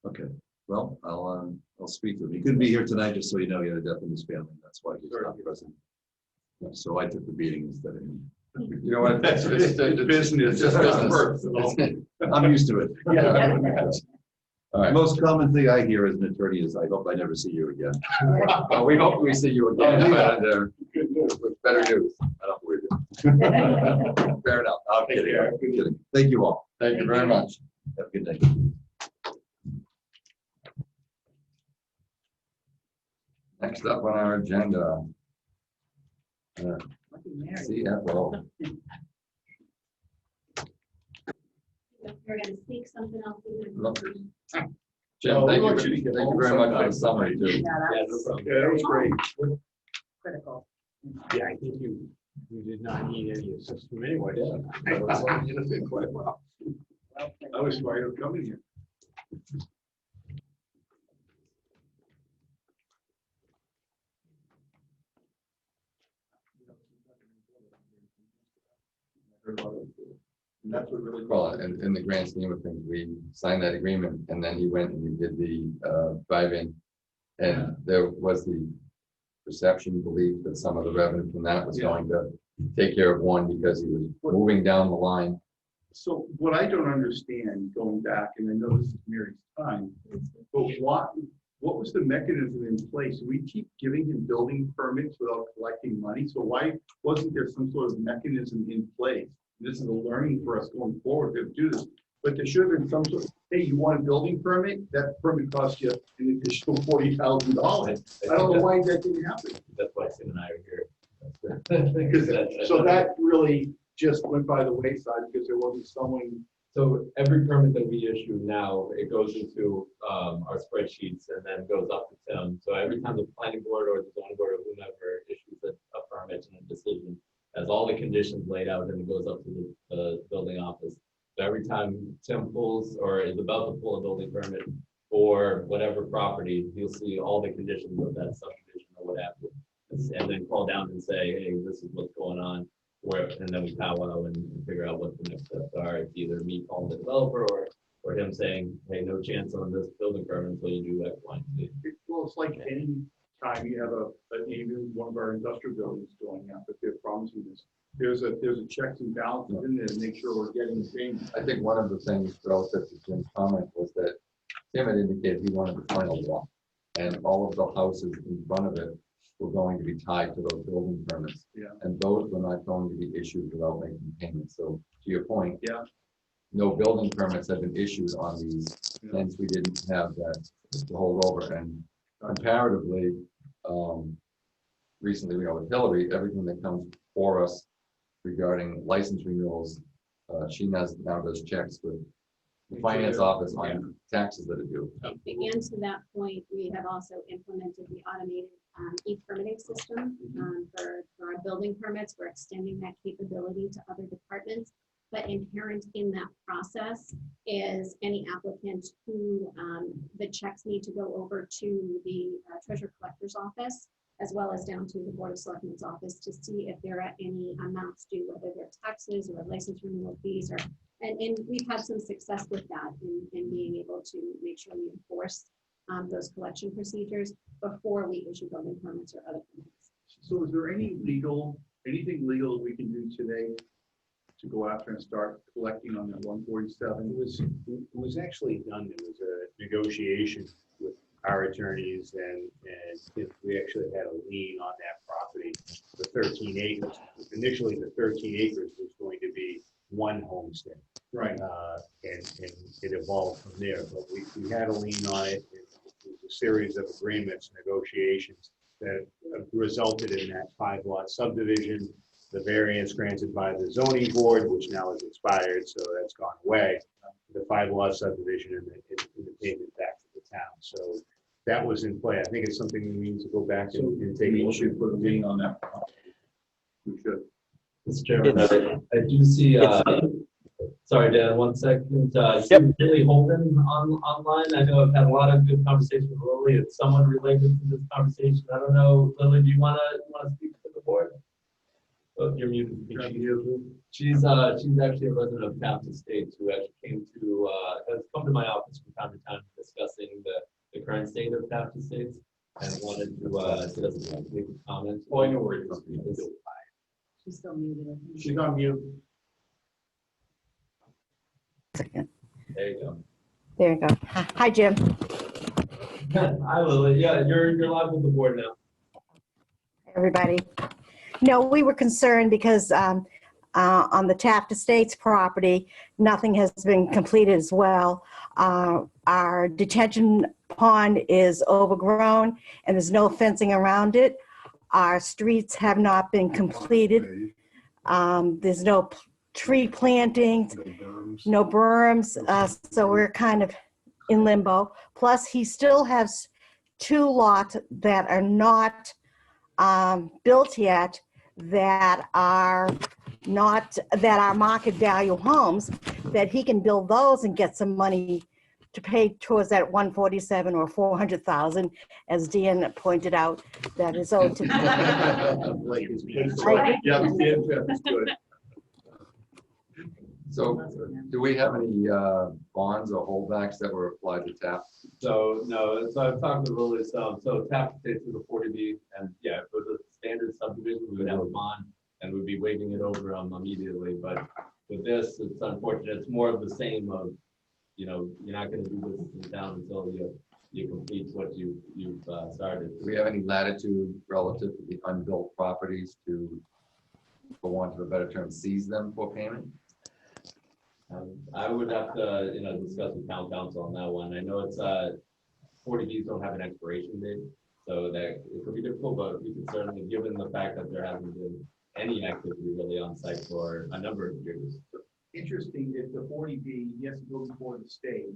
Okay, well, I'll speak to him. He couldn't be here tonight, just so you know, he had a death in his family. That's why he's not present. Yeah, so I took the meeting instead of him. You know what? It's Business. just business. I'm used to it. Yeah. All The right. most common thing I hear as an attorney is, I hope I never see you again. Well, we hope we see you again, but with better news. I don't believe it. Fair enough. I'm kidding. I'm kidding. Thank you all. Thank you very much. Have a good night. Next up on our agenda. CFO. You're gonna speak something else. Jim, thank you very much for the summary too. Yeah, that's That was great. critical. Yeah, I think you did not need any assistance from anyway. I did quite well. I was fired of coming here. And that's what really. Well, in the grand scheme of things, we signed that agreement and then he went and he did the drive-in. And there was the perception, belief that some of the revenue from that was going to take care of one because he was moving down the line. So what I don't understand, going back, and I know this is Mary's time, but what was the mechanism in place? We keep giving him building permits without collecting money. So why wasn't there some sort of mechanism in place? This is a learning for us going forward to do this. But there should have been some sort of, hey, you want a building permit? That permit costs you an additional $40,000. I don't know why that didn't happen. That's why Tim and I are here. So that really just went by the wayside because there wasn't someone. So every permit that we issue now, it goes into our spreadsheets and then goes up to Tim. So every time the planning board or the zoning board or whomever issues a permit and a decision, has all the conditions laid out and it goes up to the building office. So every time Tim pulls or is about to pull a building permit for whatever property, you'll see all the conditions of that subdivision or what have you. And then call down and say, hey, this is what's going on. And then we powwow and figure out what the next steps are. It's either me calling the developer or him saying, hey, no chance on this building permit until you do X, Y, and Z. Well, it's like any time you have even one of our industrial buildings going up, if they're problems with this, there's a checks and balances in there to make sure we're getting the things. I think one of the things relative to Jim's comment was that Tim had indicated he wanted the final wall. And all of the houses in front of it were going to be tied to those building permits. Yeah. And those were not going to be issued without making payments. So to your point, Yeah. no building permits have been issued on these, Yeah. hence we didn't have that to hold over. And comparatively, recently, with Hillary, everything that comes for us regarding license renewals, she now does checks with the finance office on taxes that are due. And to that point, we have also implemented the automated e-permitting system for our building permits. We're extending that capability to other departments. But inherent in that process is any applicant who the checks need to go over to the treasurer collector's office, as well as down to the Board of Selectmen's office to see if there are any amounts due, whether they're taxes or license renewal fees, and we've had some success with that in being able to make sure we enforce those collection procedures before we issue building permits or other permits. So is there anything legal that we can do today to go after and start collecting on that 147? It was actually done. It was a negotiation with our attorneys and we actually had a lien on that property for 13 acres. Initially, the 13 acres was going to be one homestead. Right. And it evolved from there. But we had a lien on it. It was a series of agreements, negotiations that resulted in that 5-lot subdivision. The variance granted by the zoning board, which now is expired, so that's gone away. The 5-lot subdivision and the payment back to the town. So that was in play. I think it's something we need to go back and take. We should put a lien on that. We should. Mr. Chairman, I do see Sorry, Dan, 1 second. Yep. Lily Holden online. I know I've had a lot of good conversation with Lily. It's somewhat related to this conversation. I don't know, Lily, do you wanna speak to the board? Oh, you're muted. She's actually a resident of Taft Estates who actually has come to my office from time to time discussing the current state of Taft Estates and wanted to just make a comment. Oh, I know where you're from. She's still muted. She's on mute. There you go. There you go. Hi, Jim. Hi, Lily. Yeah, you're live with the board now. Everybody. No, we were concerned because on the Taft Estates property, nothing has been completed as well. Our detention pond is overgrown and there's no fencing around it. Our streets have not been completed. There's no tree plantings, no berms, so we're kind of in limbo. Plus, he still has 2 lots that are not built yet that are market value homes, that he can build those and get some money to pay towards that 147 or 400,000, as Dan pointed out, that is owed to him. Yeah, that's good. So do we have any bonds or holdbacks that were applied to Taft? So no, so I've talked to Lily, so Taft Estates is a 40B, and yeah, for the standard subdivision, we would have a bond and we'd be waiving it over immediately. But with this, it's unfortunate. It's more of the same of, you're not going to do this in town until you complete what you've started. Do we have any latitude relative to the unbuilt properties to, for want of a better term, seize them for payment? I would have to, discuss with town council on that one. I know it's 40Bs don't have an expiration date, so that it could be difficult, but we could certainly, given the fact that there hasn't been any activity really on site for a number of years. Interesting, if the 40B, he has to go before the state.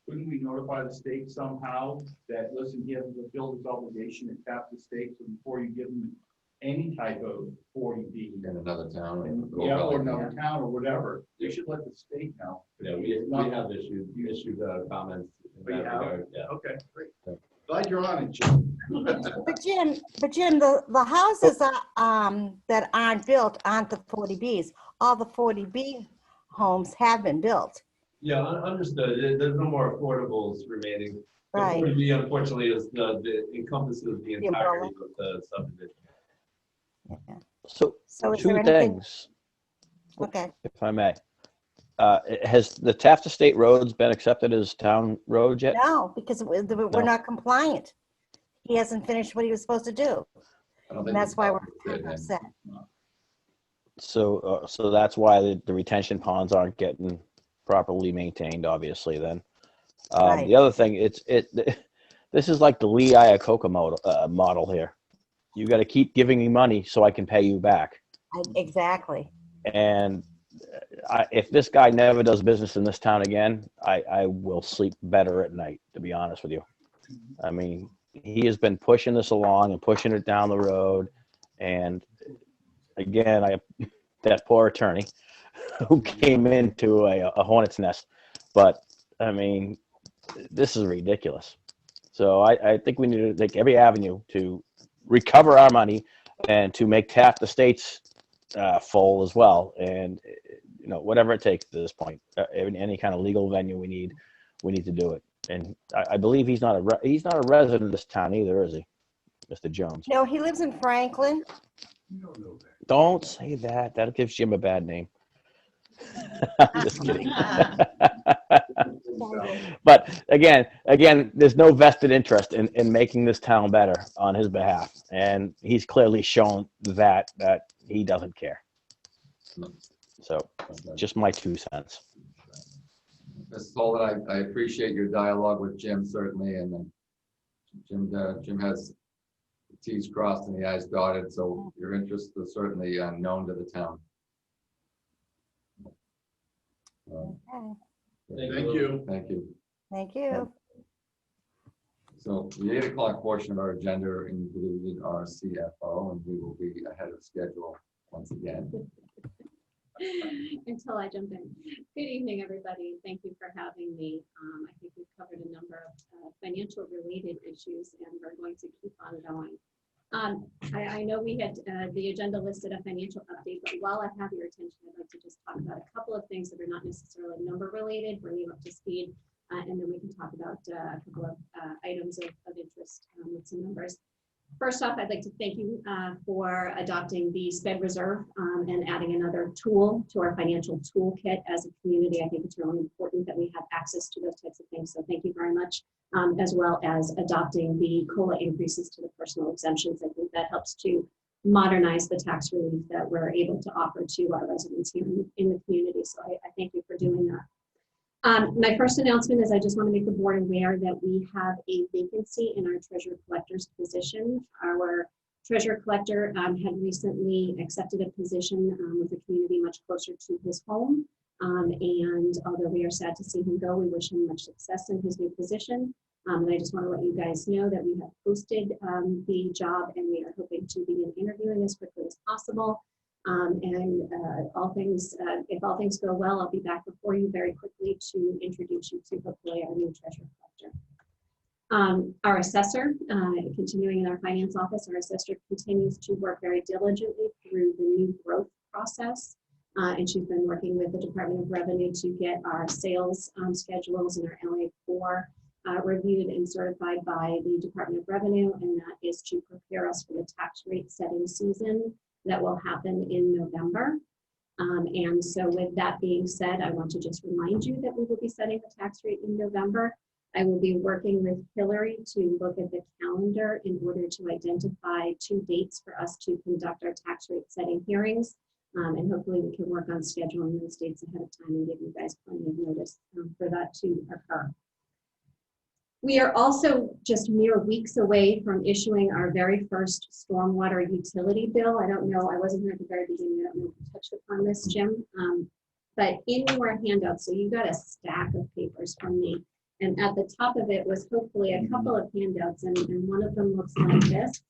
Couldn't we notify the state somehow that, listen, he has to fulfill his obligation and tap the state, so before you give him any type of 40B. In another town? Yeah, or another town or whatever, they should let the state know. Yeah, we have issued comments in that regard. Yeah. Okay, great. Glad you're on it, Jim. But Jim, the houses that aren't built aren't the 40Bs. All the 40B homes have been built. Yeah, understood. There's no more affordables remaining. Right. The 40B, unfortunately, is the encompasses the entirety of the subdivision. Yeah. So is 2 there anything? things, Okay. if I may. Has the Taft Estate roads been accepted as town roads yet? No, because we're not compliant. He hasn't finished what he was supposed to do. And that's why we're upset. So that's why the retention ponds aren't getting properly maintained, obviously, then. Right. The other thing, this is like the Lee Iacocca model here. You got to keep giving me money so I can pay you back. Exactly. And if this guy never does business in this town again, I will sleep better at night, to be honest with you. I mean, he has been pushing this along and pushing it down the road. And again, that poor attorney who came into a hornet's nest. But I mean, this is ridiculous. So I think we need to take every avenue to recover our money and to make Taft Estates full as well. And whatever it takes at this point, any kind of legal venue we need to do it. And I believe he's not a resident of this town either, is he, Mr. Jones? No, he lives in Franklin. Don't say that. That gives Jim a bad name. I'm just kidding. But again, there's no vested interest in making this town better on his behalf, and he's clearly shown that he doesn't care. So, just my 2 cents. Mrs. Holden, I appreciate your dialogue with Jim, certainly, and Jim has the T's crossed and the I's dotted, so your interest is certainly known to the town. Thank you. Thank you. Thank you. So the 8 o'clock portion of our agenda included our CFO, and we will be ahead of schedule once again. until I jump in. Good evening, everybody. Thank you for having me. I think we've covered a number of financial related issues, and we're going to keep on going. I know we had the agenda listed a financial update, but while I have your attention, I'd like to just talk about a couple of things that are not necessarily number related, bring you up to speed, and then we can talk about a couple of items of interest with some numbers. First off, I'd like to thank you for adopting the SPED reserve and adding another tool to our financial toolkit as a community. I think it's really important that we have access to those types of things. So thank you very much, as well as adopting the COLA increases to the personal exemptions. I think that helps to modernize the tax relief that we're able to offer to our residents here in the community. So I thank you for doing that. My first announcement is I just want to make the board aware that we have a vacancy in our treasurer collector's position. Our treasurer collector had recently accepted a position with a community much closer to his home. And although we are sad to see him go, we wish him much success in his new position. And I just want to let you guys know that we have posted the job, and we are hoping to begin interviewing as quickly as possible. If all things go well, I'll be back before you very quickly to introduce you to hopefully our new treasurer collector. Our assessor, continuing in our finance office, our assessor continues to work very diligently through the new growth process. And she's been working with the Department of Revenue to get our sales schedules and our LA4 reviewed and certified by the Department of Revenue, and that is to prepare us for the tax rate setting season that will happen in November. And so with that being said, I want to just remind you that we will be setting the tax rate in November. I will be working with Hillary to look at the calendar in order to identify 2 dates for us to conduct our tax rate setting hearings. And hopefully we can work on scheduling those dates ahead of time and give you guys plenty of notice for that to occur. We are also just mere weeks away from issuing our very first stormwater utility bill. I don't know, I wasn't here at the very beginning. I don't know if you touched upon this, Jim. But in your handout, so you got a stack of papers from me. And at the top of it was hopefully a couple of handouts, and one of them looks like this.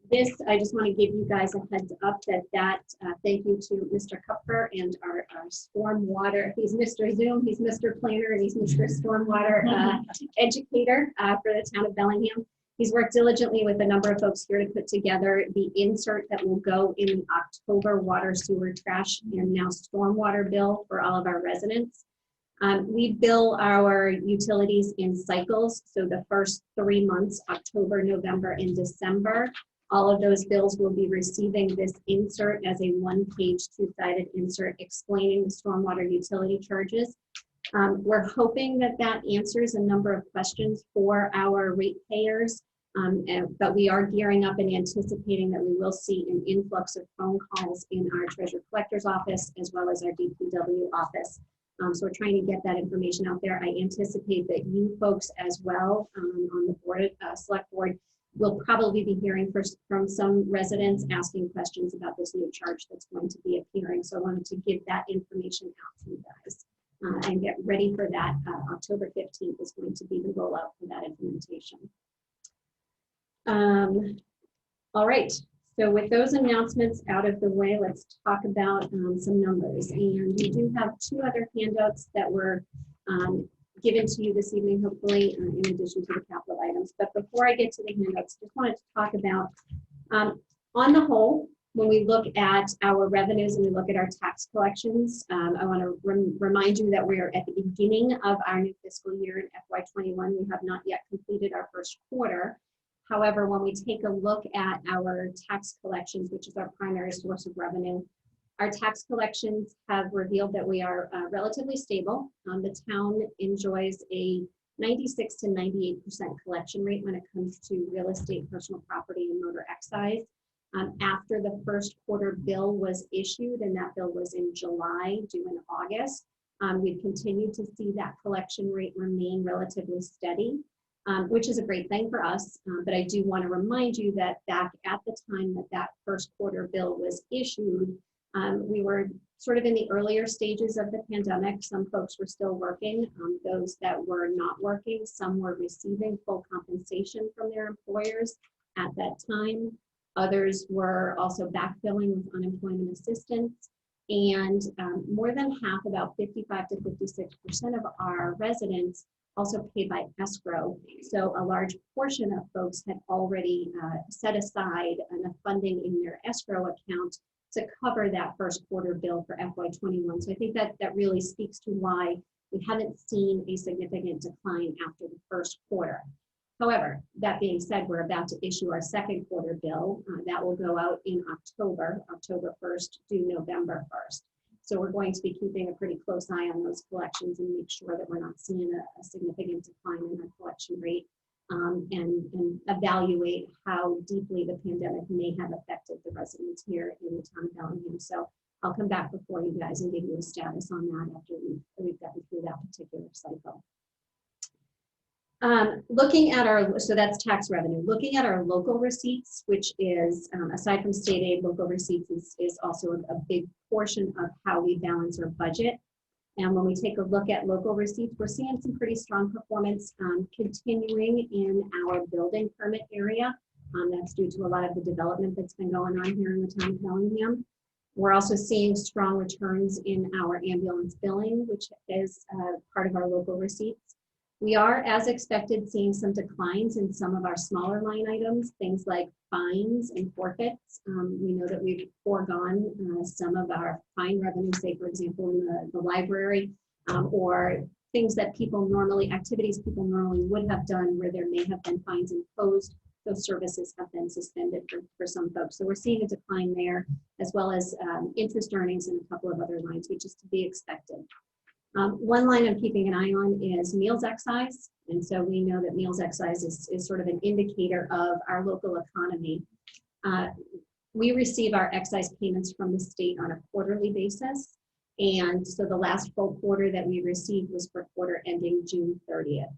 This, I just want to give you guys a heads up that thank you to Mr. Kupfer and our stormwater. He's Mr. Zoom, he's Mr. Planner, and he's Mr. Stormwater educator for the town of Bellingham. He's worked diligently with a number of folks here to put together the insert that will go in the October water, sewer, trash, and now stormwater bill for all of our residents. We bill our utilities in cycles. So the first 3 months, October, November, and December, all of those bills will be receiving this insert as a 1-page, 2-sided insert explaining the stormwater utility charges. We're hoping that that answers a number of questions for our ratepayers, but we are gearing up and anticipating that we will see an influx of phone calls in our treasurer collector's office as well as our DPW office. So we're trying to get that information out there. I anticipate that you folks as well on the board, select board, we'll probably be hearing first from some residents asking questions about this new charge that's going to be appearing. So I wanted to give that information out to you guys and get ready for that. October 15th is going to be the rollout for that implementation. All right, so with those announcements out of the way, let's talk about some numbers. And we do have 2 other handouts that were given to you this evening, hopefully, in addition to the capital items. But before I get to the handouts, just wanted to talk about, on the whole, when we look at our revenues and we look at our tax collections, I want to remind you that we are at the beginning of our new fiscal year in FY21. We have not yet completed our first quarter. However, when we take a look at our tax collections, which is our primary source of revenue, our tax collections have revealed that we are relatively stable. The town enjoys a 96 to 98% collection rate when it comes to real estate, personal property, and motor excise. After the first quarter bill was issued, and that bill was in July, due in August, we've continued to see that collection rate remain relatively steady, which is a great thing for us. But I do want to remind you that back at the time that that first quarter bill was issued, we were sort of in the earlier stages of the pandemic. Some folks were still working. Those that were not working, some were receiving full compensation from their employers at that time. Others were also backfilling with unemployment assistance. And more than half, about 55 to 56% of our residents also pay by escrow. So a large portion of folks had already set aside enough funding in their escrow account to cover that first quarter bill for FY21. So I think that really speaks to why we haven't seen a significant decline after the first quarter. However, that being said, we're about to issue our second quarter bill. That will go out in October 1st to November 1st. So we're going to be keeping a pretty close eye on those collections and make sure that we're not seeing a significant decline in our collection rate, and evaluate how deeply the pandemic may have affected the residents here in the town of Bellingham. So I'll come back before you guys and give you a status on that after we've gotten through that particular cycle. Looking at our, so that's tax revenue. Looking at our local receipts, which is, aside from state aid, local receipts is also a big portion of how we balance our budget. And when we take a look at local receipts, we're seeing some pretty strong performance continuing in our building permit area. That's due to a lot of the development that's been going on here in the town of Bellingham. We're also seeing strong returns in our ambulance billing, which is part of our local receipts. We are, as expected, seeing some declines in some of our smaller line items, things like fines and forfeits. We know that we've foregone some of our fine revenue, say, for example, in the library, or things that activities people normally would have done where there may have been fines imposed. Those services have been suspended for some folks. So we're seeing a decline there, as well as interest earnings in a couple of other lines, which is to be expected. One line I'm keeping an eye on is meals excise. And so we know that meals excise is sort of an indicator of our local economy. We receive our excise payments from the state on a quarterly basis. And so the last full quarter that we received was for quarter ending June 30th.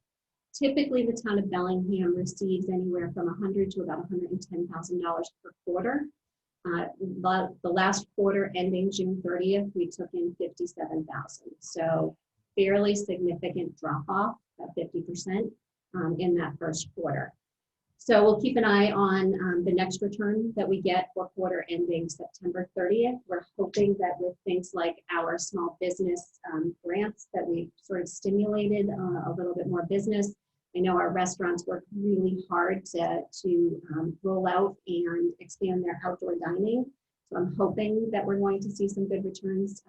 Typically, the town of Bellingham receives anywhere from $100,000 to about $110,000 per quarter. The last quarter ending June 30th, we took in $57,000. So fairly significant drop off of 50% in that first quarter. So we'll keep an eye on the next return that we get for quarter ending September 30th. We're hoping that with things like our small business grants that we've sort of stimulated a little bit more business. I know our restaurants work really hard to roll out and expand their outdoor dining. So I'm hoping that we're going to see some good returns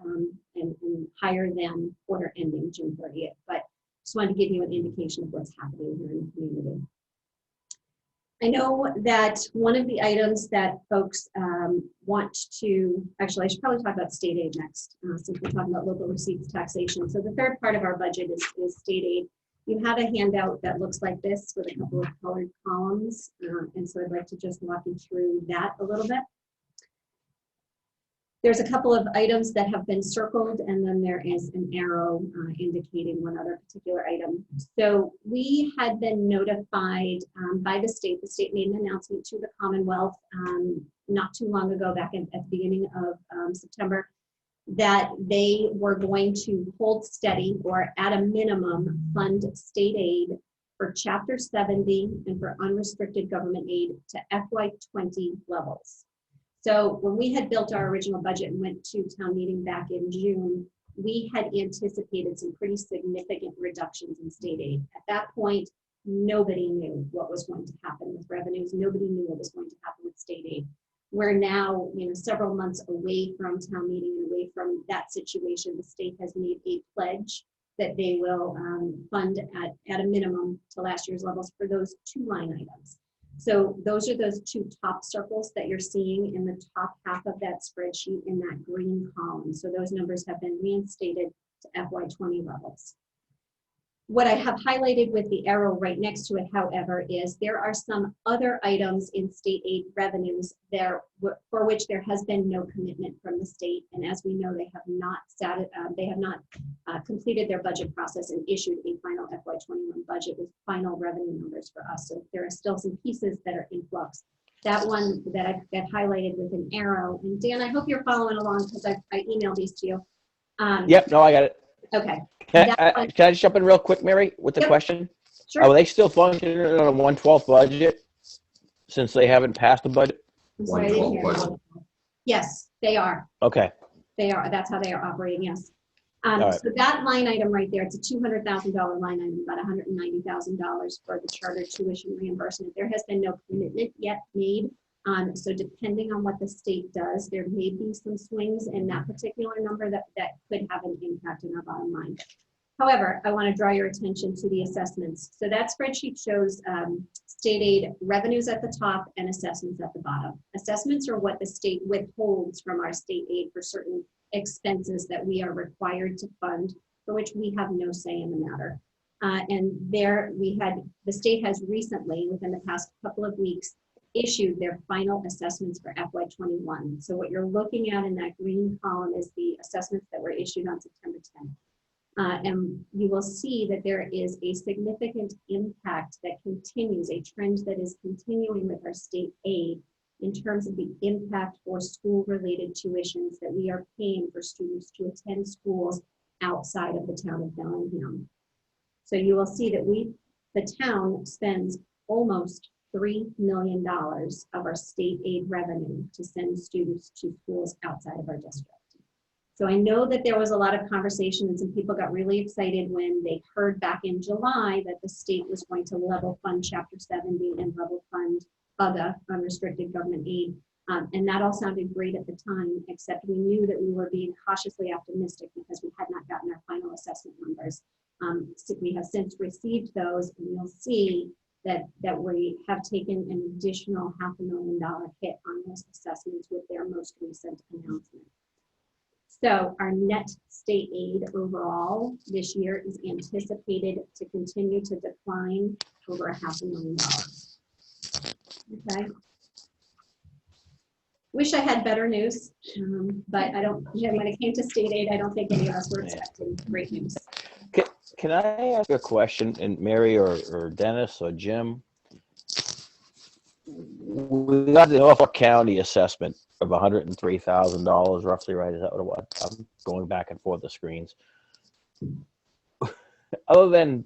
and higher than quarter ending June 30th. But just wanted to give you an indication of what's happening here in the community. I know that one of the items that folks want to, actually I should probably talk about state aid next, since we're talking about local receipts taxation. So the third part of our budget is state aid. You have a handout that looks like this with a couple of colored columns. And so I'd like to just walk you through that a little bit. There's a couple of items that have been circled, and then there is an arrow indicating one other particular item. So we had been notified by the state. The state made an announcement to the Commonwealth not too long ago, back at the beginning of September, that they were going to hold steady, or at a minimum fund state aid for Chapter 70 and for unrestricted government aid to FY20 levels. So when we had built our original budget and went to town meeting back in June, we had anticipated some pretty significant reductions in state aid. At that point, nobody knew what was going to happen with revenues. Nobody knew what was going to happen with state aid. We're now, several months away from town meeting and away from that situation. The state has made a pledge that they will fund at a minimum to last year's levels for those two line items. So those are those two top circles that you're seeing in the top half of that spreadsheet in that green column. So those numbers have been reinstated to FY20 levels. What I have highlighted with the arrow right next to it, however, is there are some other items in state aid revenues there for which there has been no commitment from the state. And as we know, they have not completed their budget process and issued a final FY21 budget with final revenue numbers for us. So there are still some pieces that are in flux. That one that I've got highlighted with an arrow, and Dan, I hope you're following along because I emailed these to you. Yep, no, I got it. Okay. Can I just jump in real quick, Mary, with the question? Sure. Are they still functioning on a 1/12 budget since they haven't passed the budget? I'm sorry, I didn't hear you. Yes, they are. Okay. That's how they are operating, yes. All right. So that line item right there, it's a $200,000 line item, about $190,000 for the charter tuition reimbursement. There has been no commitment yet made. So depending on what the state does, there may be some swings in that particular number that could have an impact on our bottom line. However, I want to draw your attention to the assessments. So that spreadsheet shows state aid revenues at the top and assessments at the bottom. Assessments are what the state withholds from our state aid for certain expenses that we are required to fund, for which we have no say in the matter. And there the state has recently, within the past couple of weeks, issued their final assessments for FY21. So what you're looking at in that green column is the assessments that were issued on September 10th. And you will see that there is a significant impact that continues, a trend that is continuing with our state aid in terms of the impact for school-related tuitions that we are paying for students to attend schools outside of the town of Bellingham. So you will see that the town spends almost $3 million of our state aid revenue to send students to schools outside of our district. So I know that there was a lot of conversation and some people got really excited when they heard back in July that the state was going to level fund Chapter 70 and level fund other unrestricted government aid. And that all sounded great at the time, except we knew that we were being cautiously optimistic because we had not gotten our final assessment numbers. So we have since received those, and you'll see that we have taken an additional $500,000 hit on those assessments with their most recent announcement. So our net state aid overall this year is anticipated to continue to decline over $500,000. Okay. Wish I had better news, but I don't, when it came to state aid, I don't think any of us were expecting great news. Can I ask a question, and Mary or Dennis or Jim? We got the Norfolk County assessment of $103,000 roughly, right? Is that what it was? I'm going back and forth the screens. Other than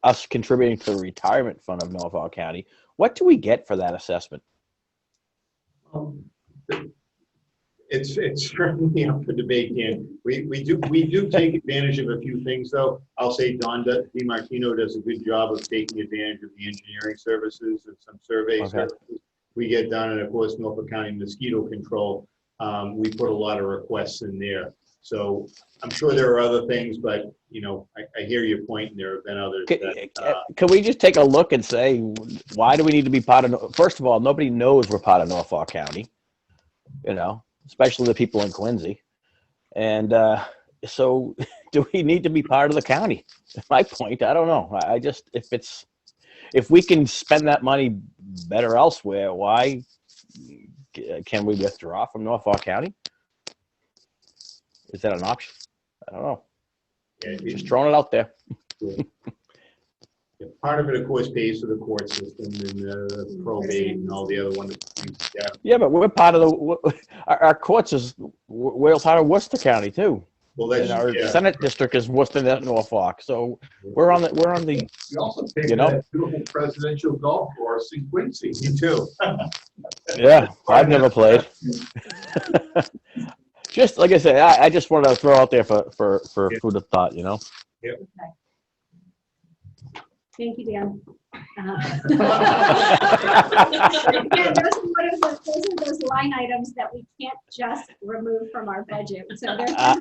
us contributing to the retirement fund of Norfolk County, what do we get for that assessment? It's certainly up for debate, Dan. We do take advantage of a few things, though. I'll say Don DiMartino does a good job of taking advantage of the engineering services and some survey services we get done, and of course Norfolk County mosquito control. We put a lot of requests in there, so I'm sure there are other things, but you know, I hear your point, and there have been others. Can we just take a look and say, why do we need to be part of? First of all, nobody knows we're part of Norfolk County, you know, especially the people in Quincy. And so do we need to be part of the county? My point, I don't know. I just, if we can spend that money better elsewhere, why can we withdraw from Norfolk County? Is that an option? I don't know. Yeah, just throwing it out there. Yeah, part of it, of course, pays for the court system and the probate and all the other ones. Yeah, but we're part of our courts we're part of Worcester County too. Well, that's, and our Senate district is Worcester, Norfolk. So we're on the. You also pay for that beautiful presidential golf course in Quincy. Me too. Yeah, I've never played. Just like I said, I just wanted to throw out there for food of thought, you know. Yep. Okay. Thank you, Dan. Again, those are those line items that we can't just remove from our budget. So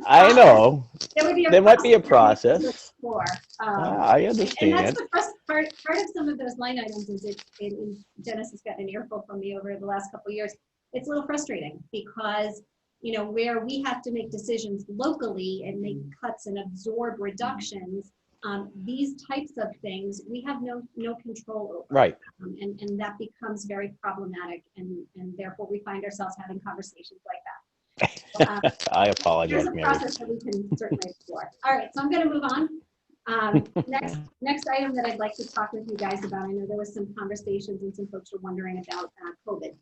I know. There might be a process. I understand. And that's the first part of some of those line items is Dennis has gotten an earful from me over the last couple of years. It's a little frustrating because, you know, where we have to make decisions locally and make cuts and absorb reductions, these types of things we have no control over. Right. And that becomes very problematic, and therefore we find ourselves having conversations like that. So, I apologize, there's a Mary. process that we can certainly explore. All right, so I'm going to move on. Next item that I'd like to talk with you guys about, I know there was some conversations and some folks were wondering about COVID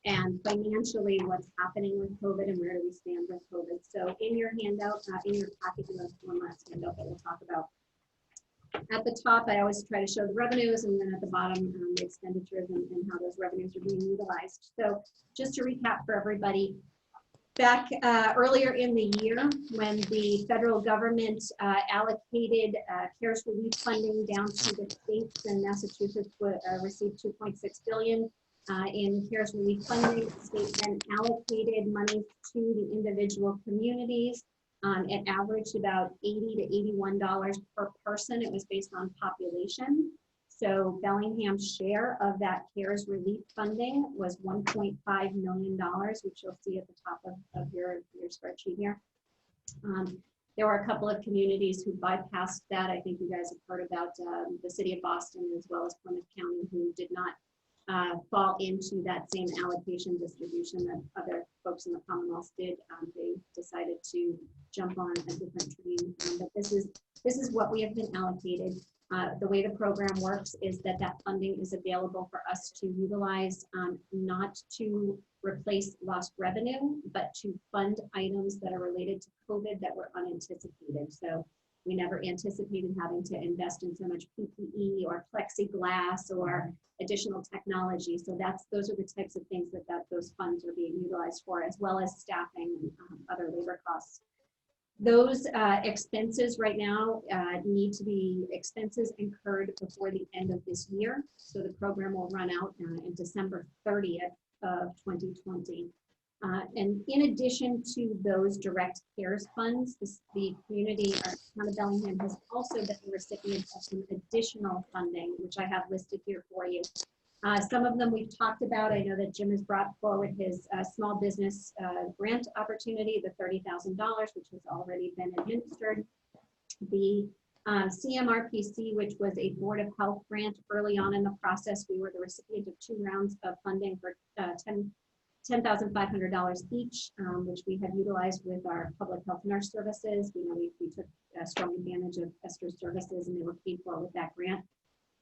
and financially what's happening with COVID and where do we stand with COVID. So in your handout, in your packet, you have one last handout that we'll talk about. At the top, I always try to show the revenues, and then at the bottom, the expenditures and how those revenues are being utilized. So just to recap for everybody, Back earlier in the year, when the federal government allocated CARES relief funding down to the states, and Massachusetts received $2.6 billion in CARES relief funding, the state then allocated money to the individual communities. It averaged about $80 to $81 per person. It was based on population. So Bellingham's share of that CARES relief funding was $1.5 million, which you'll see at the top of your spreadsheet here. There were a couple of communities who bypassed that. I think you guys have heard about the city of Boston as well as Plymouth County, who did not fall into that same allocation distribution that other folks in the Commonwealth did. They decided to jump on a different train. But this is what we have been allocated. The way the program works is that funding is available for us to utilize, not to replace lost revenue, but to fund items that are related to COVID that were unanticipated. So we never anticipated having to invest in so much PPE or plexiglass or additional technology. So those are the types of things that those funds are being utilized for, as well as staffing and other labor costs. Those expenses right now need to be expenses incurred before the end of this year. So the program will run out in December 30th of 2020. And in addition to those direct CARES funds, the community, our town of Bellingham, has also been the recipient of some additional funding, which I have listed here for you. Some of them we've talked about. I know that Jim has brought forward his small business grant opportunity, the $30,000, which has already been administered. The CMRPC, which was a Board of Health grant early on in the process, we were the recipient of 2 rounds of funding for $10,500 each, which we have utilized with our public health nurse services. We took strong advantage of Esther's services, and they were paid for with that grant.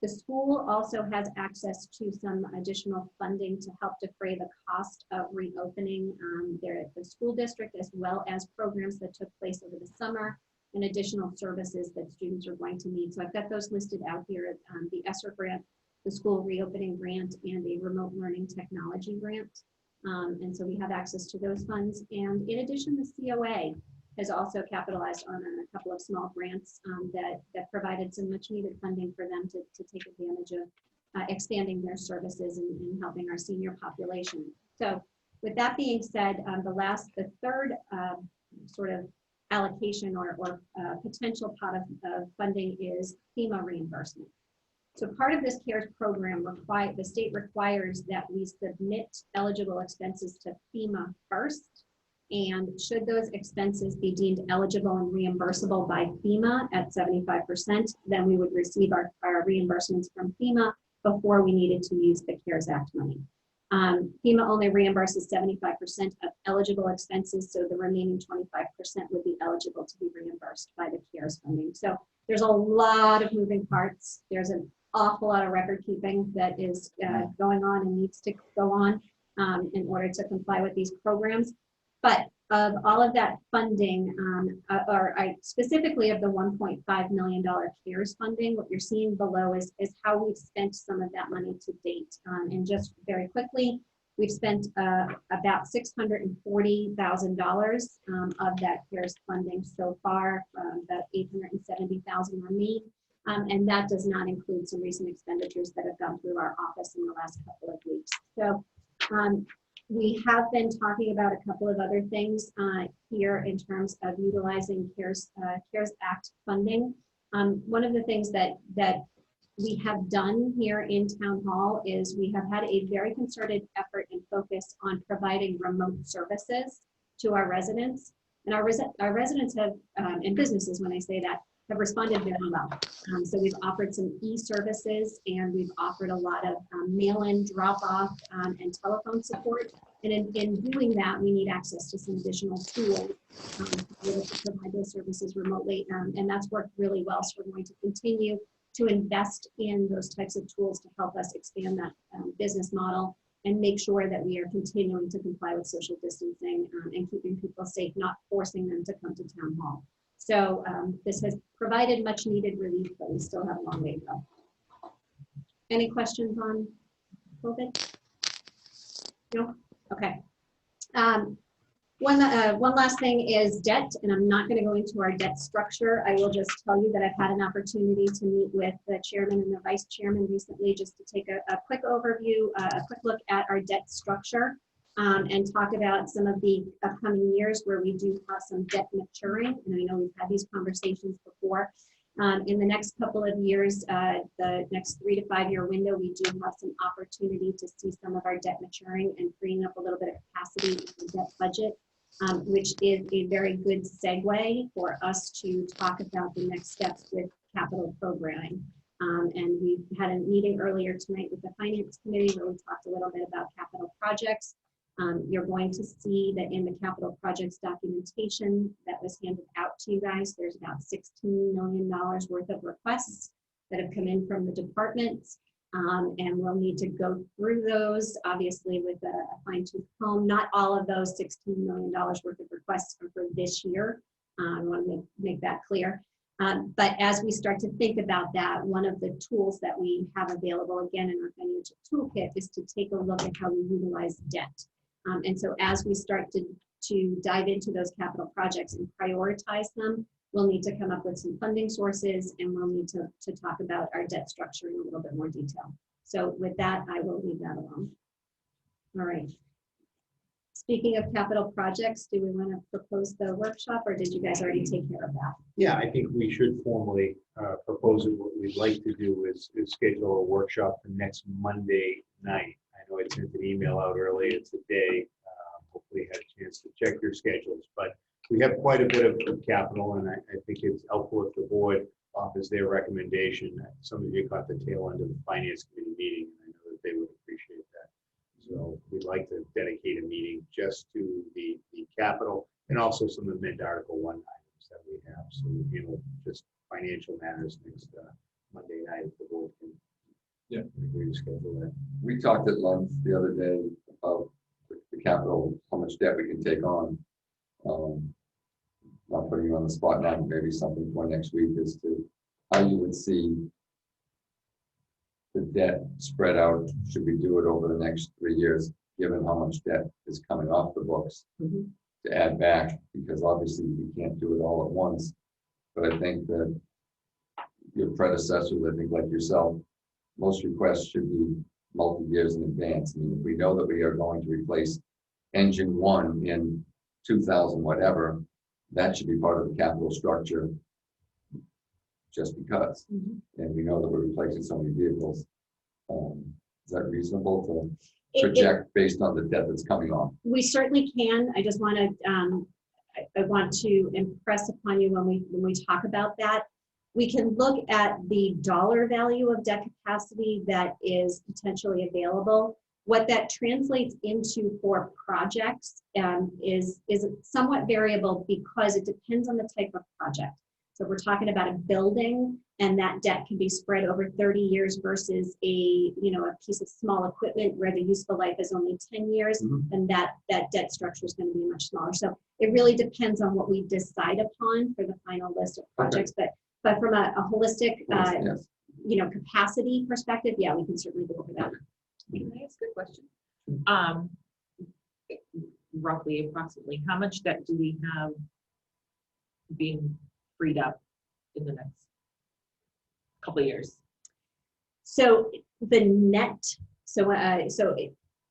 The school also has access to some additional funding to help defray the cost of reopening the school district, as well as programs that took place over the summer and additional services that students are going to need. So I've got those listed out here, the ESSER grant, the school reopening grant, and a remote learning technology grant. And so we have access to those funds. And in addition, the COA has also capitalized on a couple of small grants that provided some much needed funding for them to take advantage of expanding their services and helping our senior population. So with that being said, the third sort of allocation or potential pot of funding is FEMA reimbursement. So part of this CARES program, the state requires that we submit eligible expenses to FEMA first. And should those expenses be deemed eligible and reimbursable by FEMA at 75%, then we would receive our reimbursements from FEMA before we needed to use the CARES Act money. FEMA only reimburses 75% of eligible expenses, so the remaining 25% would be eligible to be reimbursed by the CARES funding. So there's a lot of moving parts. There's an awful lot of record keeping that is going on and needs to go on in order to comply with these programs. But of all of that funding, specifically of the $1.5 million CARES funding, what you're seeing below is how we've spent some of that money to date. And just very quickly, we've spent about $640,000 of that CARES funding so far, about $870,000 remain. And that does not include some recent expenditures that have gone through our office in the last couple of weeks. So we have been talking about a couple of other things here in terms of utilizing CARES Act funding. One of the things that we have done here in Town Hall is we have had a very concerted effort and focus on providing remote services to our residents. And our residents have, and businesses, when I say that, have responded very well. So we've offered some e-services, and we've offered a lot of mail-in, drop-off, and telephone support. And in doing that, we need access to some additional tools to be able to provide those services remotely. And that's worked really well. So we're going to continue to invest in those types of tools to help us expand that business model and make sure that we are continuing to comply with social distancing and keeping people safe, not forcing them to come to Town Hall. So this has provided much needed relief, but we still have a long way to go. Any questions on COVID? No? Okay. One last thing is debt, and I'm not going to go into our debt structure. I will just tell you that I've had an opportunity to meet with the chairman and the vice chairman recently just to take a quick overview, a quick look at our debt structure, and talk about some of the upcoming years where we do have some debt maturing. And I know we've had these conversations before. In the next couple of years, the next 3 to 5 year window, we do have some opportunity to see some of our debt maturing and freeing up a little bit of capacity in the debt budget. Which is a very good segue for us to talk about the next steps with capital programming. And we had a meeting earlier tonight with the Finance Committee where we talked a little bit about capital projects. You're going to see that in the capital projects documentation that was handed out to you guys, there's about $16 million worth of requests that have come in from the departments. And we'll need to go through those, obviously, with a fine-tooth comb. Not all of those $16 million worth of requests are for this year. I want to make that clear. But as we start to think about that, one of the tools that we have available, again, in our financial toolkit is to take a look at how we utilize debt. And so as we start to dive into those capital projects and prioritize them, we'll need to come up with some funding sources, and we'll need to talk about our debt structure in a little bit more detail. So with that, I will leave that alone. All right. Speaking of capital projects, do we want to propose the workshop, or did you guys already take care of that? Yeah, I think we should formally propose it. What we'd like to do is schedule a workshop for next Monday night. I know I sent an email out earlier today. Hopefully you had a chance to check your schedules, but we have quite a bit of capital, and I think it's helpful if the board offers their recommendation. Some of you caught the tail end of the Finance Committee meeting, and I know that they would appreciate that. So we'd like to dedicate a meeting just to the capital and also some amend Article 1 items that we have. So we handle just financial matters next Monday night if the board can agree to schedule that. We talked at length the other day about the capital, how much debt we can take on. Not putting you on the spot now, maybe something for next week as to how you would see the debt spread out. Should we do it over the next 3 years, given how much debt is coming off the books to add back? Because obviously we can't do it all at once. But I think that your predecessors, I think like yourself, most requests should be multi-years in advance. I mean, if we know that we are going to replace engine 1 in 2000 whatever, that should be part of the capital structure just because. And we know that we're replacing so many vehicles. Is that reasonable to project based on the debt that's coming on? We certainly can. I just want to I want to impress upon you when we talk about that, we can look at the dollar value of debt capacity that is potentially available. What that translates into for projects is somewhat variable because it depends on the type of project. So if we're talking about a building and that debt can be spread over 30 years versus a piece of small equipment where the useful life is only 10 years, then that debt structure is going to be much smaller. So it really depends on what we decide upon for the final list of projects. Okay. But from a holistic capacity perspective, yeah, we can certainly go over that. Can I ask a question? Roughly, approximately, how much debt do we have being freed up in the next couple of years? So the net,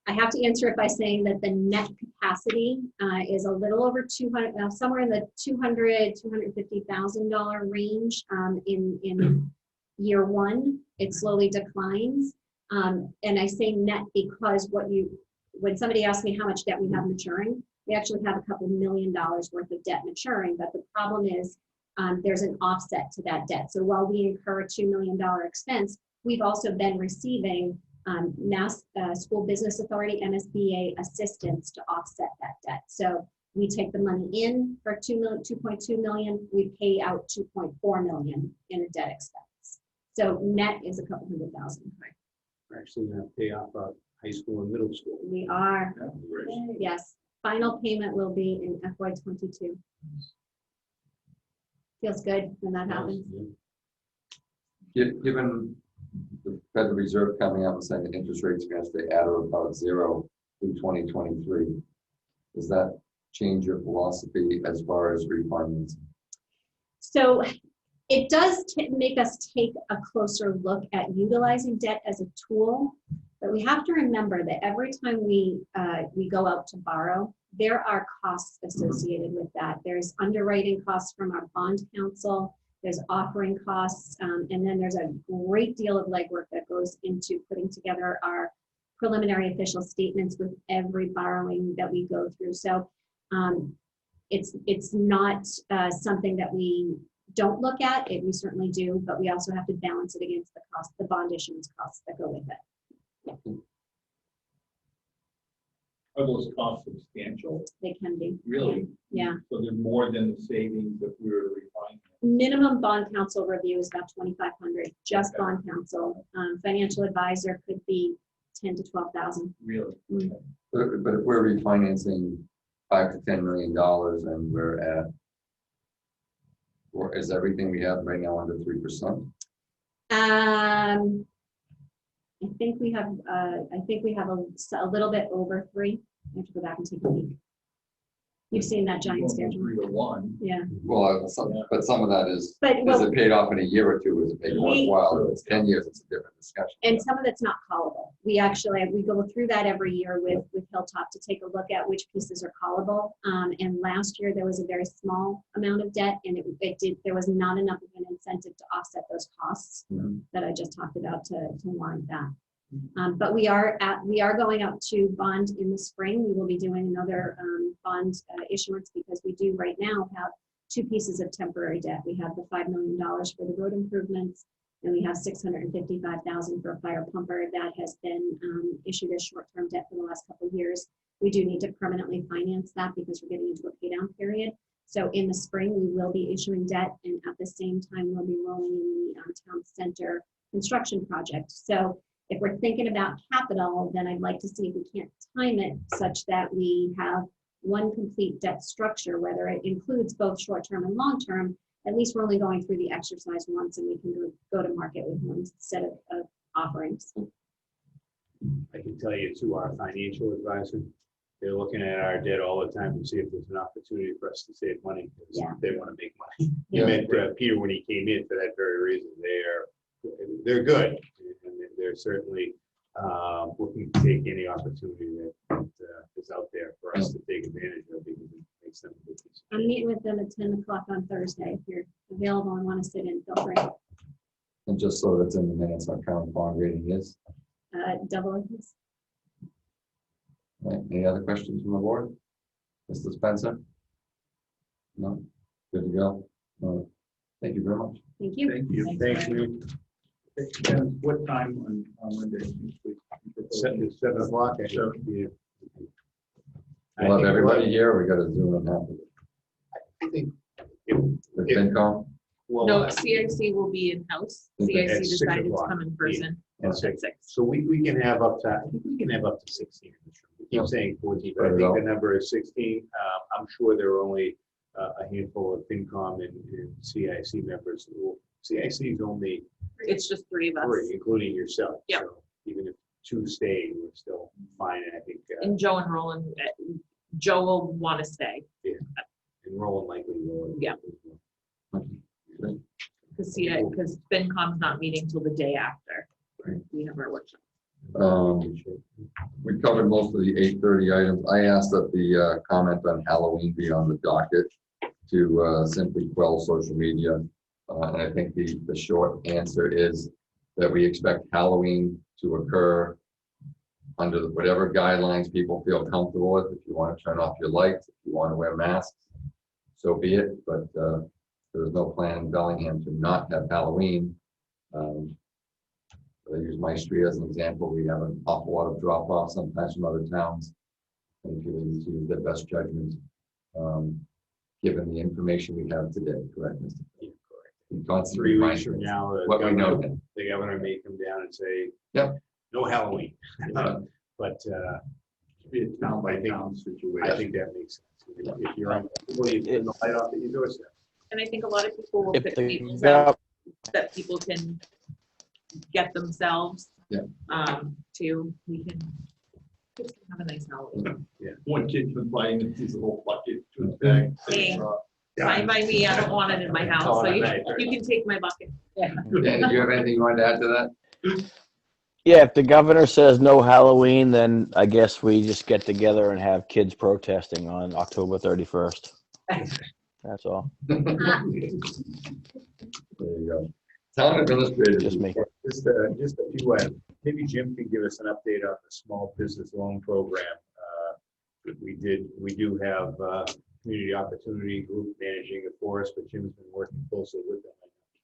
I have to answer it by saying that the net capacity is a little over 200, somewhere in the $250,000 range in year one. It slowly declines. And I say net because when somebody asks me how much debt we have maturing, we actually have a couple $1 million worth of debt maturing. But the problem is there's an offset to that debt. So while we incur a $2 million expense, we've also been receiving Mass School Business Authority, MSBA assistance to offset that debt. So we take the money in for $2.2 million, we pay out $2.4 million in a debt expense. So net is a couple $100,000. We're actually going to pay off high school and middle school. We are. Yes. Final payment will be in FY22. Feels good when that happens. Given the Federal Reserve coming out and saying that interest rates are going to stay at or about 0 through 2023, is that change your philosophy as far as refinancing? So it does make us take a closer look at utilizing debt as a tool, but we have to remember that every time we go out to borrow, there are costs associated with that. There's underwriting costs from our bond counsel, there's offering costs, and then there's a great deal of legwork that goes into putting together our preliminary official statements with every borrowing that we go through. So it's not something that we don't look at. We certainly do, but we also have to balance it against the cost, the bond issuance costs that go with it. Are those costs substantial? They can be. Really? Yeah. So they're more than the savings if we were to refine it? Minimum bond counsel review is about $2,500, just Okay. bond counsel. Financial advisor could be 10 to 12,000. Really? Mm. But if we're refinancing $5 to $10 million and we're at, or is everything we have right now under 3%? I think we have a little bit over 3. I have to go back and take a peek. You've seen that giant schedule. 3 to 1. Yeah. Well, but some of that is it paid off in a year or two? Is it paid worthwhile? If it's 10 years, it's a different discussion. And some of it's not callable. We go through that every year with Hilltop to take a look at which pieces are callable. And last year there was a very small amount of debt, and there was not enough of an incentive to offset those costs that I just talked about to warrant that. But we are going out to bond in the spring. We will be doing another bond issuance because we do right now have 2 pieces of temporary debt. We have the $5 million for the road improvements, and we have $655,000 for a fire pumper that has been issued as short-term debt for the last couple of years. We do need to permanently finance that because we're getting into a pay down period. So in the spring, we will be issuing debt, and at the same time, we'll be rolling in the town center construction project. So if we're thinking about capital, then I'd like to see if we can't time it such that we have one complete debt structure, whether it includes both short-term and long-term. At least we're only going through the exercise once, and we can go to market with one set of offerings. I can tell you to our financial advisor, they're looking at our debt all the time to see if there's an opportunity for us to save money. Yeah. They want to make money. You met Peter when he came in for that very reason. They're good, and they're certainly looking to take any opportunity that is out there for us to take advantage of because it makes them a good piece. I'm meeting with them at 10 o'clock on Thursday. If you're available and want to sit in, feel free. And just so that's in the minutes, our current bond rating is. Double. Right. Any other questions from the board? Mr. Spencer? No? Good to go? Thank you very much. Thank you. Thank you. Thanks, man. And what time on Monday? 7 o'clock. I think. Yeah. We'll have everybody here, or we got to zoom in half of it. I think With FinCom? well, No, CIC will be in-house. Okay. CIC At 6 decided to o'clock. come in person at at 6. 6. So we can have up to, I think we can have up to 16 in this room. We keep saying 14, but I Spread it think out. the number is 16. I'm sure there are only a handful of FinCom and CIC members. CIC is only It's just 3 of us. 3, including yourself. Yep. So even if 2 stay, we're still fine. And I think And Joe and Roland, Joe will want to stay. and Roland likely will. Yeah. Because FinCom's not meeting till the day after. We have our workshop. We covered most of the 8:30 items. I asked that the comment on Halloween be on the docket to simply quell social media. And I think the short answer is that we expect Halloween to occur under whatever guidelines people feel comfortable with. If you want to turn off your lights, if you want to wear masks, so be it. But there is no plan in Bellingham to not have Halloween. I use my street as an example. We have an awful lot of drop-off sometimes from other towns. And people need to use their best judgment, given the information we have today, correct, Mr. Yeah, correct. And constantly 3 weeks remind from us now, what we know then. the governor may come down and say, Yep. no Halloween. Yeah. But Be a town by town I situation. think that makes sense. If you're uncomfortable, you turn the light off at your doorstep. And I think a lot of people will If put the tables gov- out that people can get themselves. Yeah. Too. We can Just have a nice Halloween. One kid was buying this whole bucket to his bag. Hey, fine by me. I don't want it in my house, so you can take my bucket. Dan, did you have anything you wanted to add to that? Yeah, if the governor says no Halloween, then I guess we just get together and have kids protesting on October 31st. That's all. There you go. Town administrator. Just me. Just a few items. Maybe Jim can give us an update on the small business loan program. We do have community opportunity group managing it for us, but Jim's been working closely with them.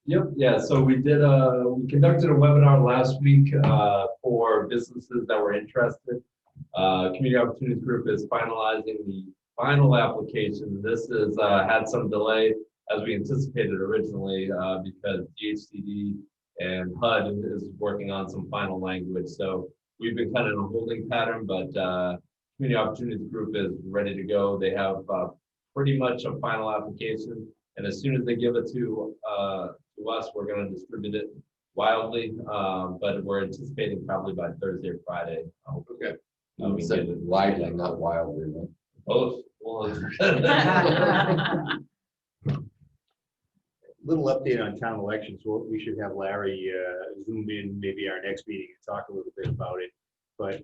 Yep, yeah, so we conducted a webinar last week for businesses that were interested. Community Opportunities Group is finalizing the final application. This is had some delay as we anticipated originally because DHCD and HUD is working on some final language. So we've been kind of in a holding pattern, but Community Opportunities Group is ready to go. They have pretty much a final application, and as soon as they give it to us, we're going to distribute it wildly, but we're anticipating probably by Thursday or Friday. Okay. We Said get it widely, not wildly. Right? both. Well, Little update on town elections. Well, we should have Larry zoom in maybe our next meeting and talk a little bit about it. But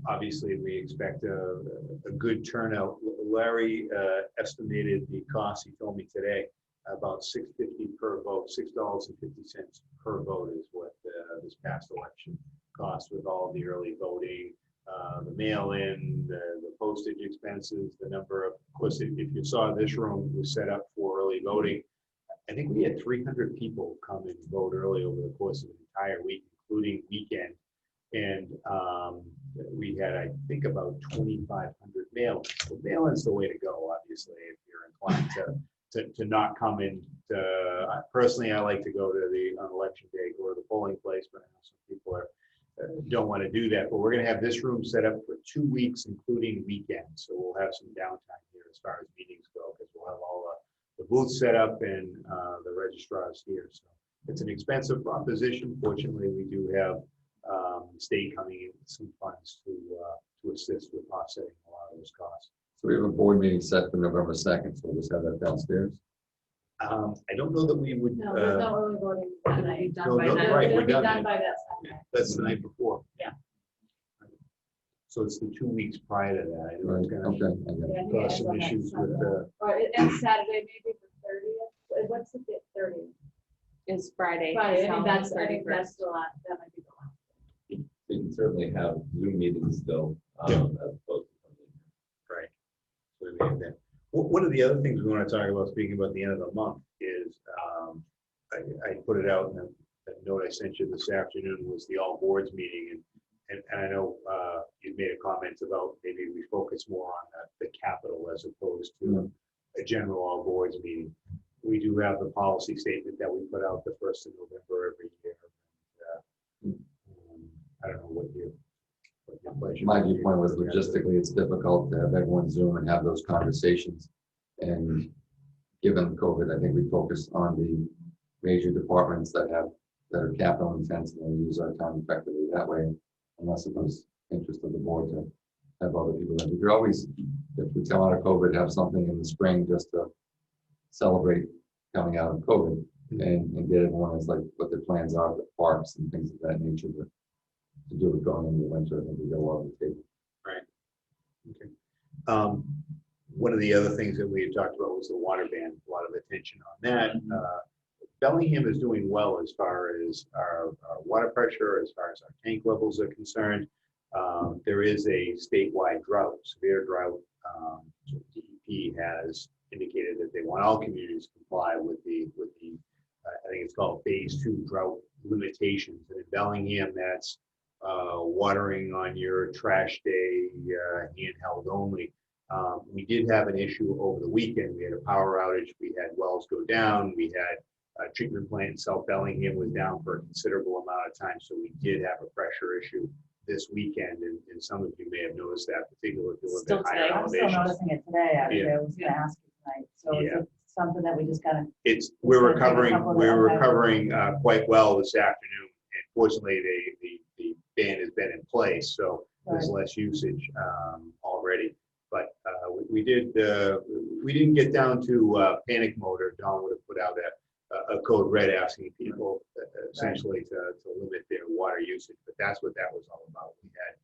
obviously, we expect a good turnout. Larry estimated the cost. He told me today about $6.50 per vote. $6.50 per vote is what this past election cost, with all the early voting, the mail-in, the postage expenses, the number of course, if you saw this room was set up for early voting. I think we had 300 people come and vote early over the course of the entire week, including weekend. And we had, I think, about 2,500 mail-ins. So mail-in's the way to go, obviously, if you're inclined to not come in. Personally, I like to go to on election day, go to the polling place, but I know some people don't want to do that. But we're going to have this room set up for 2 weeks, including weekends. So we'll have some downtime here as far as meetings go, because we'll have all the booths set up and the registrars here. So it's an expensive proposition. Fortunately, we do have the state coming in with some funds to assist with offsetting a lot of those costs. So we have a board meeting set for November 2nd, so we'll just have that downstairs. I don't know that we would. No, there's no early voting that night. No, right, we're It'll be done. done by that Saturday. That's the night before. Yeah. So it's the 2 weeks prior to that. I know Right. it's gonna Okay. I got it. Yeah, cause yeah, some it's on issues that with Sunday. Or it ends Saturday, maybe the 30th. What's the 30th? Is Friday. Friday, is I think that's, Halloween, I think 31st. that's the last, that might be the last. We can certainly have Zoom meetings still. As opposed to right. So we have that. One of the other things we want to talk about, speaking about the end of the month, is I put it out in a note I sent you this afternoon, was the all boards meeting, and I know you made a comment about maybe we focus more on the capital as opposed to a general all boards meeting. We do have the policy statement that we put out the 1st of November every year. I don't know what your pleasure. My viewpoint was logistically, it's difficult to have everyone Zoom and have those conversations. And given COVID, I think we focus on the major departments that are capital intensive, and we use our time effectively that way, unless it was interest of the board to have other people. We could always, if we come out of COVID, have something in the spring just to celebrate coming out of COVID and get everyone as like what their plans are for parks and things of that nature. But to do it going into the winter, I think we go well on the table. Right. Okay. One of the other things that we had talked about was the water ban. A lot of attention on that. Bellingham is doing well as far as our water pressure, as far as our tank levels are concerned. There is a statewide drought, severe drought. So DEP has indicated that they want all communities to comply with the I think it's called phase 2 drought limitations. And in Bellingham, that's watering on your trash day, handheld only. We did have an issue over the weekend. We had a power outage. We had wells go down. We had a treatment plant in South Bellingham was down for a considerable amount of time. So we did have a pressure issue this weekend. And some of you may have noticed that, particularly if you live Still at higher today. I'm still elevations. noticing it today, actually. Yeah. I was gonna ask you tonight. So is Yeah. it something that we just gotta, We're gonna take a recovering. couple of We're okay. recovering quite well this afternoon. And fortunately, the ban has been in place. So there's less usage already. But we didn't get down to panic mode, or Don would have put out a code red asking people essentially to limit their water usage. But that's what that was all about. We had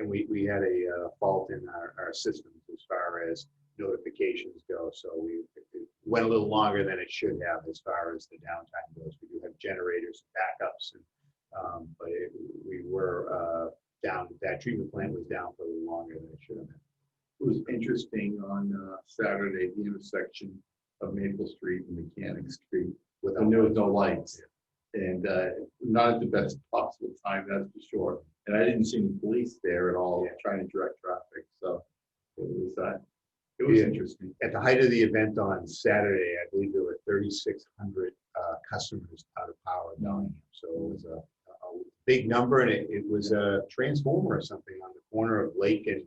and we had a fault in our systems as far as notifications go. So it went a little longer than it should have as far as the downtime goes. We do have generators and backups, and, but we were down. That treatment plant was down for a little longer than it should have been. It was interesting on Saturday, the intersection of Maple Street and Mechanic Street, and there was no lights. And not at the best possible time, that's for sure. And I didn't see any police there at all trying to direct traffic. So it was interesting. At the height of the event on Saturday, I believe there were 3,600 customers out of power in Bellingham. So it was a big number, and it was a transformer or something on the corner of Lake and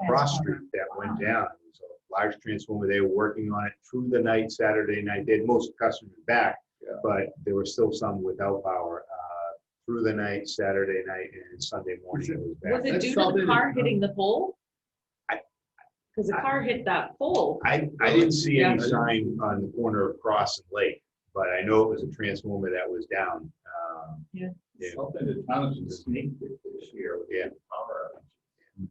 Cross Street that went down. It was a large transformer. They were working on it through the night, Saturday night. They had most customers back, but there were still some without power through the night, Saturday night, and Sunday morning it was back. Was it due to the car hitting the pole? Because the car hit that pole. I didn't see any sign on the corner of Cross and Lake, but I know it was a transformer that was down. Something the town should sneak this year with the power outage.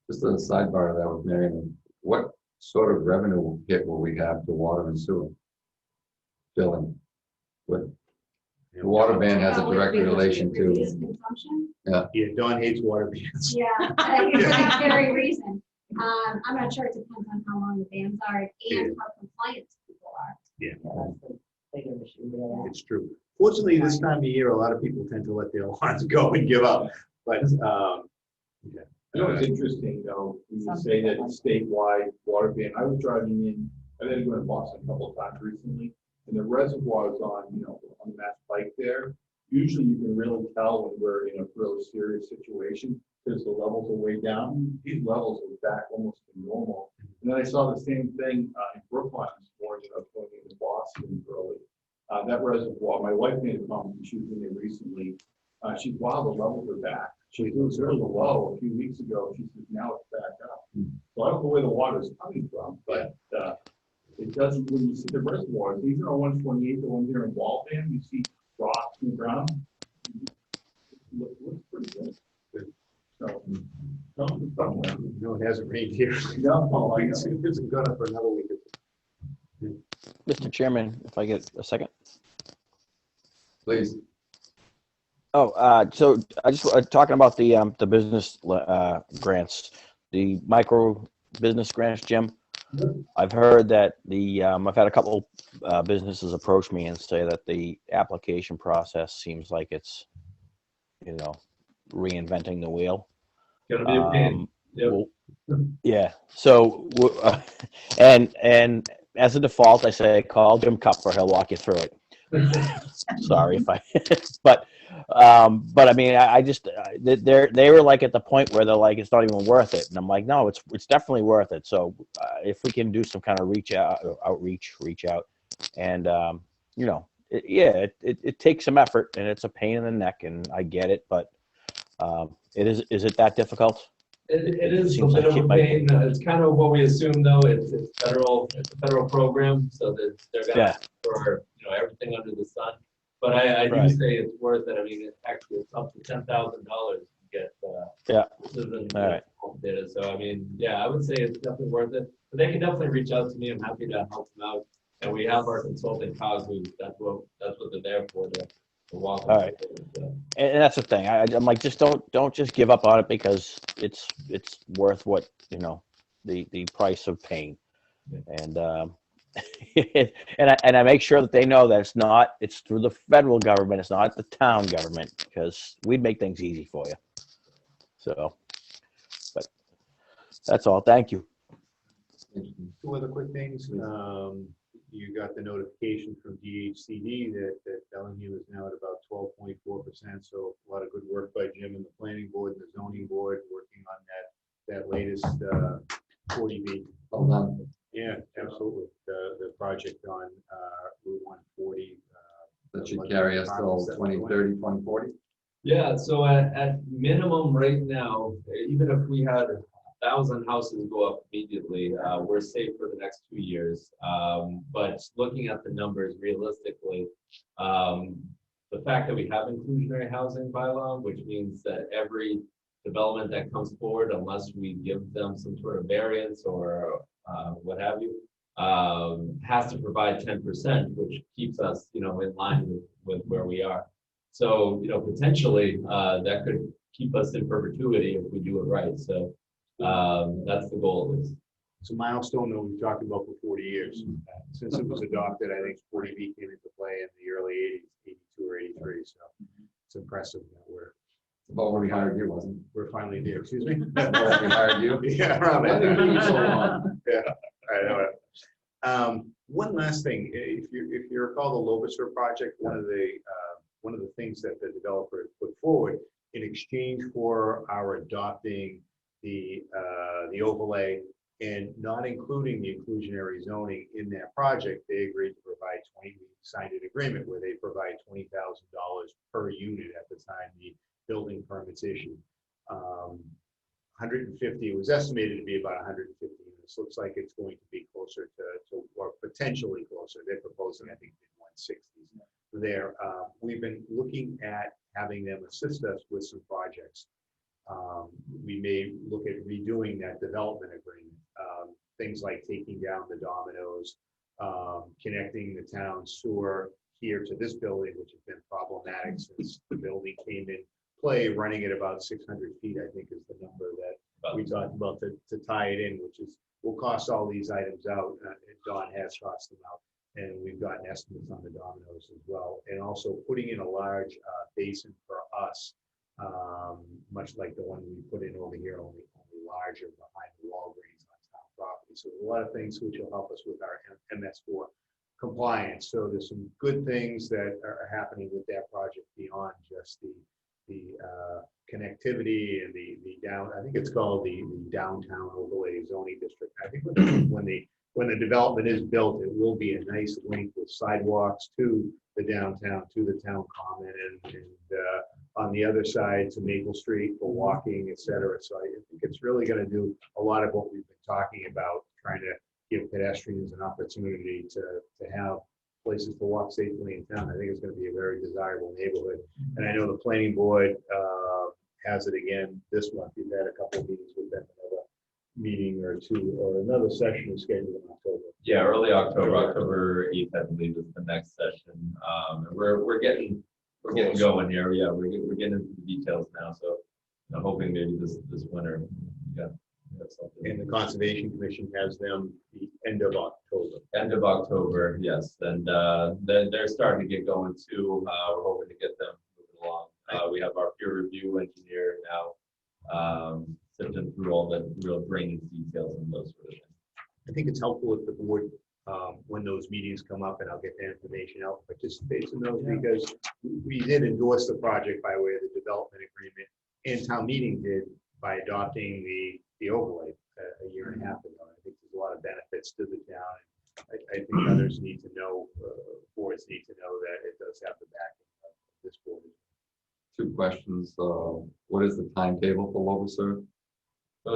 Just a sidebar of that with Marion, what sort of revenue hit will we have to water and sewer billing? What the water ban has a direct relation to. Consumption? Yeah. Yeah, Dawn hates water bans. Yeah, for that very reason. I'm not sure, it depends on how long the bans are and how compliant people are. Yeah. It's true. Fortunately, this time of year, a lot of people tend to let their lawns go and give up. But You know, it's interesting though, when you say that it's statewide water ban. I was driving in, I've been going to Boston a couple of times recently, and the reservoirs on, on the Mass Pike there, usually you can really tell when we're in a really serious situation because the levels are way down. These levels are back almost to normal. And then I saw the same thing in Brookline this morning. I was going into Boston early. That reservoir, my wife made a comment, she was in there recently. She said, wow, the levels are back. She was really low a few weeks ago. She says, now it's back up. So I don't know where the water is coming from, but it doesn't, when you see the reservoirs, these are on 128, the ones here in Waltham, you see rocks in the ground. Looks pretty good. So, no, it hasn't rained here. No, It's gone up for another week. Mr. Chairman, if I get a second. Please. Oh, so I just talking about the business grants, the micro business grants, Jim. I've heard that I've had a couple businesses approach me and say that the application process seems like it's, reinventing the wheel. Gonna be a pain. Yep. Yeah. So, and as a default, I say call Jim Cupfer. He'll walk you through it. Sorry if I, but I mean, I just they were like at the point where they're like, it's not even worth it, and I'm like, no, it's definitely worth it. So if we can do some kind of reach out, and it takes some effort and it's a pain in the neck, and I get it, but is it that difficult? It is a bit of a pain. It's kind of what we assume, though. It's a federal program, so that they're going to for everything under the sun. But I do say it's worth it. I mean, it's up to $10,000 to get data. So I mean, I would say it's definitely worth it. But they can definitely reach out to me. I'm happy to help them out. And we have our consultant Cosby. That's what they're there for. All right, and that's the thing. I'm like, just don't just give up on it because it's worth what the price of pain, and and I make sure that they know that it's through the federal government, it's not the town government, because we'd make things easy for you. So, but that's all. Thank you. Two other quick things. You got the notification from DHCD that Bellingham is now at about 12.4%. So a lot of good work by Jim and the planning board and the zoning board working on that latest 40B. Well done. Yeah, absolutely. The project on Route 140. That should carry us till 2030, 2040. Yeah, so at minimum right now, even if we had 1,000 houses go up immediately, we're safe for the next 2 years. But looking at the numbers realistically, the fact that we have inclusionary housing bylaw, which means that every development that comes forward, unless we give them some sort of variance or what have you, has to provide 10%, which keeps us, in line with where we are. So, potentially that could keep us in perpetuity if we do it right. So that's the goal at least. It's a milestone that we've talked about for 40 years. Since it was adopted, I think 40B came into play in the early 80s, 82 or 83. So it's impressive that we're About when we hired you, wasn't it? we're finally there. Excuse me. About when we hired you? Yeah, around Why that did it time. take you so long? Yeah, I know it. One last thing, if you recall the Lobisser project, one of the things that the developer put forward in exchange for our adopting the overlay and not including the inclusionary zoning in that project, they agreed to provide we signed an agreement where they provide $20,000 per unit at the time the building permits issued. 150, it was estimated to be about 150 units. Looks like it's going to be closer to or potentially closer. They're proposing, I think, mid-160s there. We've been looking at having them assist us with some projects. We may look at redoing that development agreement. Things like taking down the dominoes, connecting the town sewer here to this building, which has been problematic since the building came in play, running at about 600 feet, I think is the number that we talked about to tie it in, which will cost all these items out. Don has cost them out, and we've gotten estimates on the dominoes as well. And also putting in a large basin for us, much like the one we put in over here, only larger behind the Walgreens on town property. So a lot of things which will help us with our MS4 compliance. So there's some good things that are happening with that project beyond just the connectivity and the down. I think it's called the downtown overlay zoning district. I think when the development is built, it will be a nice link with sidewalks to the downtown, to the town common, and on the other side to Maple Street for walking, et cetera. So I think it's really going to do a lot of what we've been talking about, trying to give pedestrians an opportunity to have places to walk safely in town. I think it's going to be a very desirable neighborhood. And I know the planning board has it again this month. We've had a couple of meetings with them, another meeting or two, or another session is scheduled in October. Yeah, early October, October 8th, I believe, is the next session. And we're getting going here. Yeah, we're getting into the details now. So I'm hoping maybe this winter, something. And the Conservation Commission has them the end of October. End of October, yes. And then they're starting to get going too. We're hoping to get them moving along. We have our peer review engineer now sifting through all the real drainage details and those sort of things. I think it's helpful if the board, when those meetings come up, and I'll get that information out, participates in those, because we did endorse the project by way of the development agreement, and town meeting did by adopting the overlay a year and a half ago. I think there's a lot of benefits to the town. I think others need to know, boards need to know that it does have the backing of this board. 2 questions. What is the timetable for Lobisser? So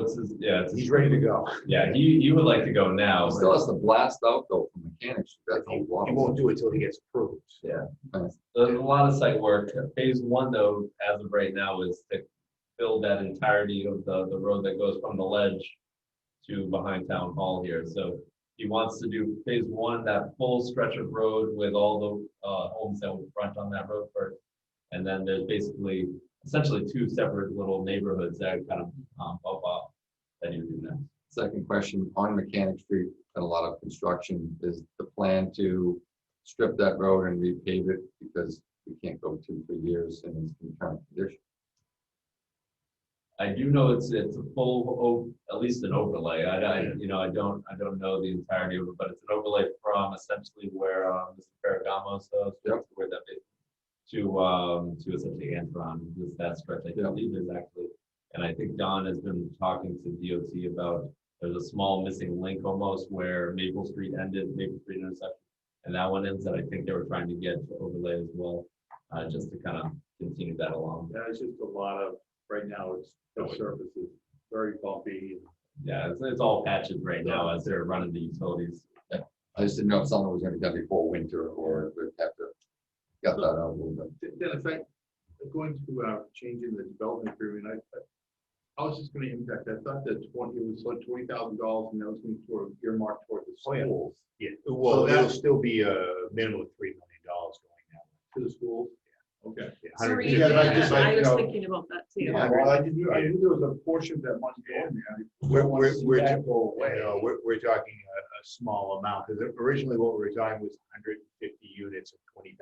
He's ready to go. Yeah, he would like to go now. He still has to blast out though from mechanics. He won't do it till he gets approved. Yeah. There's a lot of site work. Phase 1 though, as of right now, is to fill that entirety of the road that goes from the ledge to behind town hall here. So he wants to do phase 1, that full stretch of road with all the homes that will front on that road first. And then there's essentially 2 separate little neighborhoods that kind of bump off that you do next. Second question, on Mechanic Street, had a lot of construction. Is the plan to strip that road and repave it, because we can't go 2-3 years in its current condition? I do know it's a full, at least an overlay. I don't know the entirety of it, but it's an overlay from essentially where Mr. Ferragamo's where that is to essentially Antron, is that stretch. I believe there's actually, and I think Don has been talking to DOT about, there's a small missing link almost where Maple Street ended, Maple Street intersection, and that one ends that I think they were trying to get to overlay as well, just to kind of continue that along. Yeah, it's just a lot of, right now, it's, the surface is very bumpy. Yeah, it's all patches right now as they're running the utilities. I just didn't know if something was gonna be done before winter or we'd have to get that out a little bit. Then if I, going to changing the development agreement, how is this gonna impact? I thought that it was like $20,000 and that was going to earmarked toward the Oh, yeah. schools. Yeah, well, So it'll that- still be a minimum of $3 million going that way. To the schools? Okay. Yeah, Sorry, 150. Yeah, I just, I was you know, thinking about that too. Yeah, well, I knew there was a portion of that money going there. I don't wanna see that go away. You know, we're talking a small amount, because originally what we were talking was 150 units of $20,000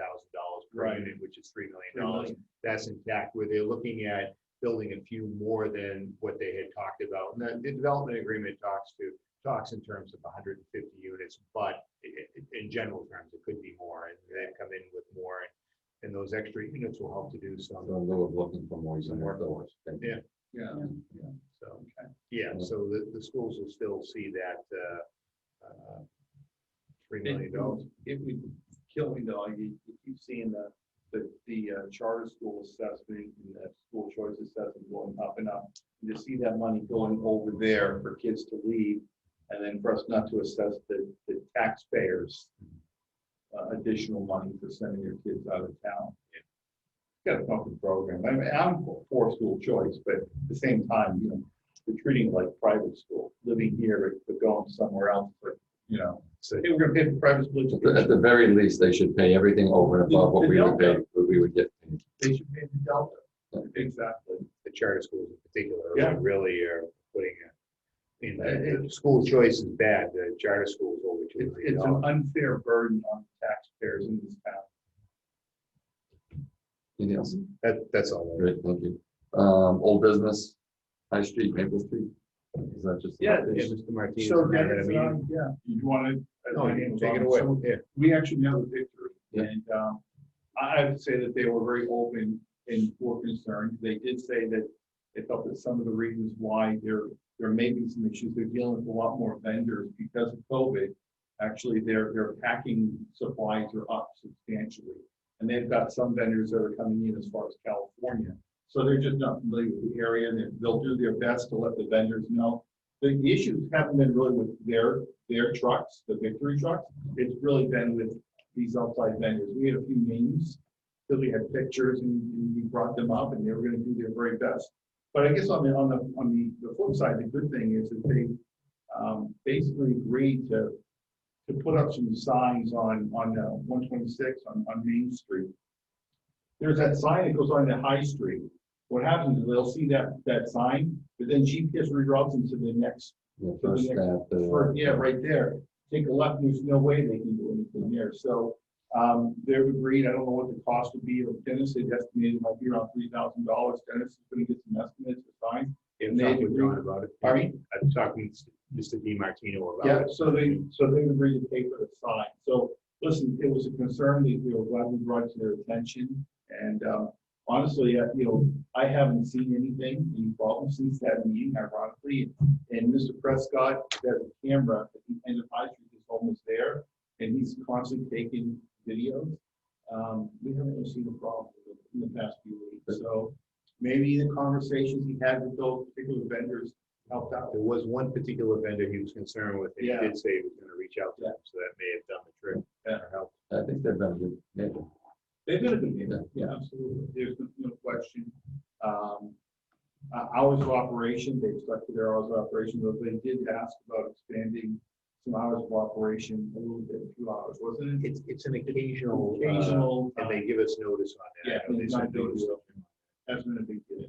per Right. unit, which is $3 $3 million. million. That's intact, where they're looking at building a few more than what they had talked about. And the development agreement talks in terms of 150 units, but in general terms, it could be more, and they'd come in with more, and those extra units will help to do some. So in lieu of looking for more, some more doors. Yeah. Yeah. So, so the schools will still see that $3 million. It would kill me though, you keep seeing the charter school assessment and the school choice assessment going up and up. And to see that money going over there for kids to leave, and then for us not to assess the taxpayers additional money for sending your kids out of town. Got to come up with a program. I mean, I'm for school choice, but at the same time, you know, we're treating it like private school, living here but going somewhere else. But you know, so hey, we're going to pay for private school. At the very least, they should pay everything over and above what we would pay, what we would get paid. They should pay the delta. Exactly. The charter schools in particular, Yeah. really are putting the school choice is bad. The charter schools over $2 million. It's an unfair burden on taxpayers in this town. Anything else? That's all. Great, thank you. Old business, High Street, Maple Street. Is that just? Yeah, Mr. Martinez. So and I had a Dennis, meeting. yeah, you want to? No, take it away. Yeah. We actually have a victory, Yeah. and I would say that they were very open and were concerned. They did say that they felt that some of the reasons why there may be some issues, they're dealing with a lot more vendors because of COVID. Actually, their packing supplies are up substantially, and they've got some vendors that are coming in as far as California. So they're just not familiar with the area, and they'll do their best to let the vendors know. The issues haven't been really with their trucks, the victory trucks. It's really been with these outside vendors. We had a few names because we had pictures and we brought them up, and they were going to do their very best. But I guess on the flip side, the good thing is that they basically agreed to put up some signs on 126 on Main Street. There's that sign that goes on the High Street. What happens is they'll see that sign, but then GPS reroutes them to the next. Yeah, right there. Take a left, and there's no way they can do anything there. So they've agreed. I don't know what the cost would be. Dennis had estimated it might be around $3,000. Dennis is going to get some estimates for sign. And they agreed about it. Pardon? I'm talking to Mr. DiMartino about Yeah, it. so they've agreed to pay for the sign. So listen, it was a concern that we were glad we brought it to their attention. And honestly, you know, I haven't seen any problems since that meeting, ironically. And Mr. Prescott has a camera at the end of High Street. His home is there, and he's constantly taking videos. We haven't really seen a problem in the past few weeks. So maybe the conversations he had with those particular vendors helped out. There was one particular vendor he was concerned with. He Yeah. did say he was going to reach out to them, so that may have done the trick. Yeah. Help. I think they've been a good neighbor. They've been a good neighbor. Yeah, absolutely. There's no question. Hours of operation, they've stuck to their hours of operation, but they did ask about expanding some hours of operation a little bit, a few hours, wasn't it? It's an occasional, and they give us notice on that. Yeah, I know they it's not send big notice. deal. That's been a big deal.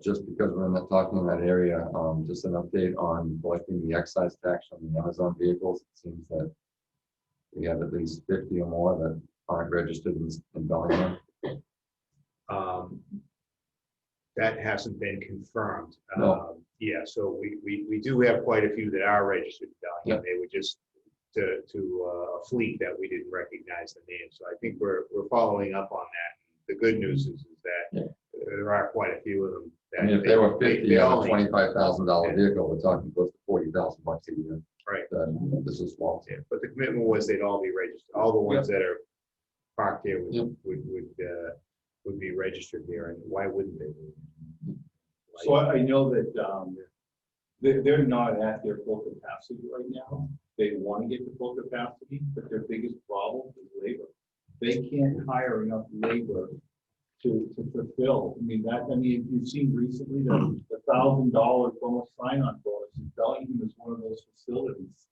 Just because we're not talking in that area, just an update on collecting the excise tax on the Amazon vehicles. It seems that we have at least 50 or more that aren't registered in Bellingham. That hasn't been confirmed. No. Yeah, so we do have quite a few that are registered. Yeah. They were just to a fleet that we didn't recognize the name. So I think we're following up on that. The good news is that there are quite a few of them. That I mean, if they were 50 on all a need- $25,000 vehicle, we're talking close to $40,000 a year. Right. This is small. Yeah, but the commitment was they'd all be registered. All the ones that are parked here would would be registered here, and why wouldn't they? be? So I know that they're not at their full capacity right now. They want to get to full capacity, but their biggest problem is labor. They can't hire enough labor to fulfill. You've seen recently the $1,000 bonus sign-on bonus in Bellingham is one of those facilities.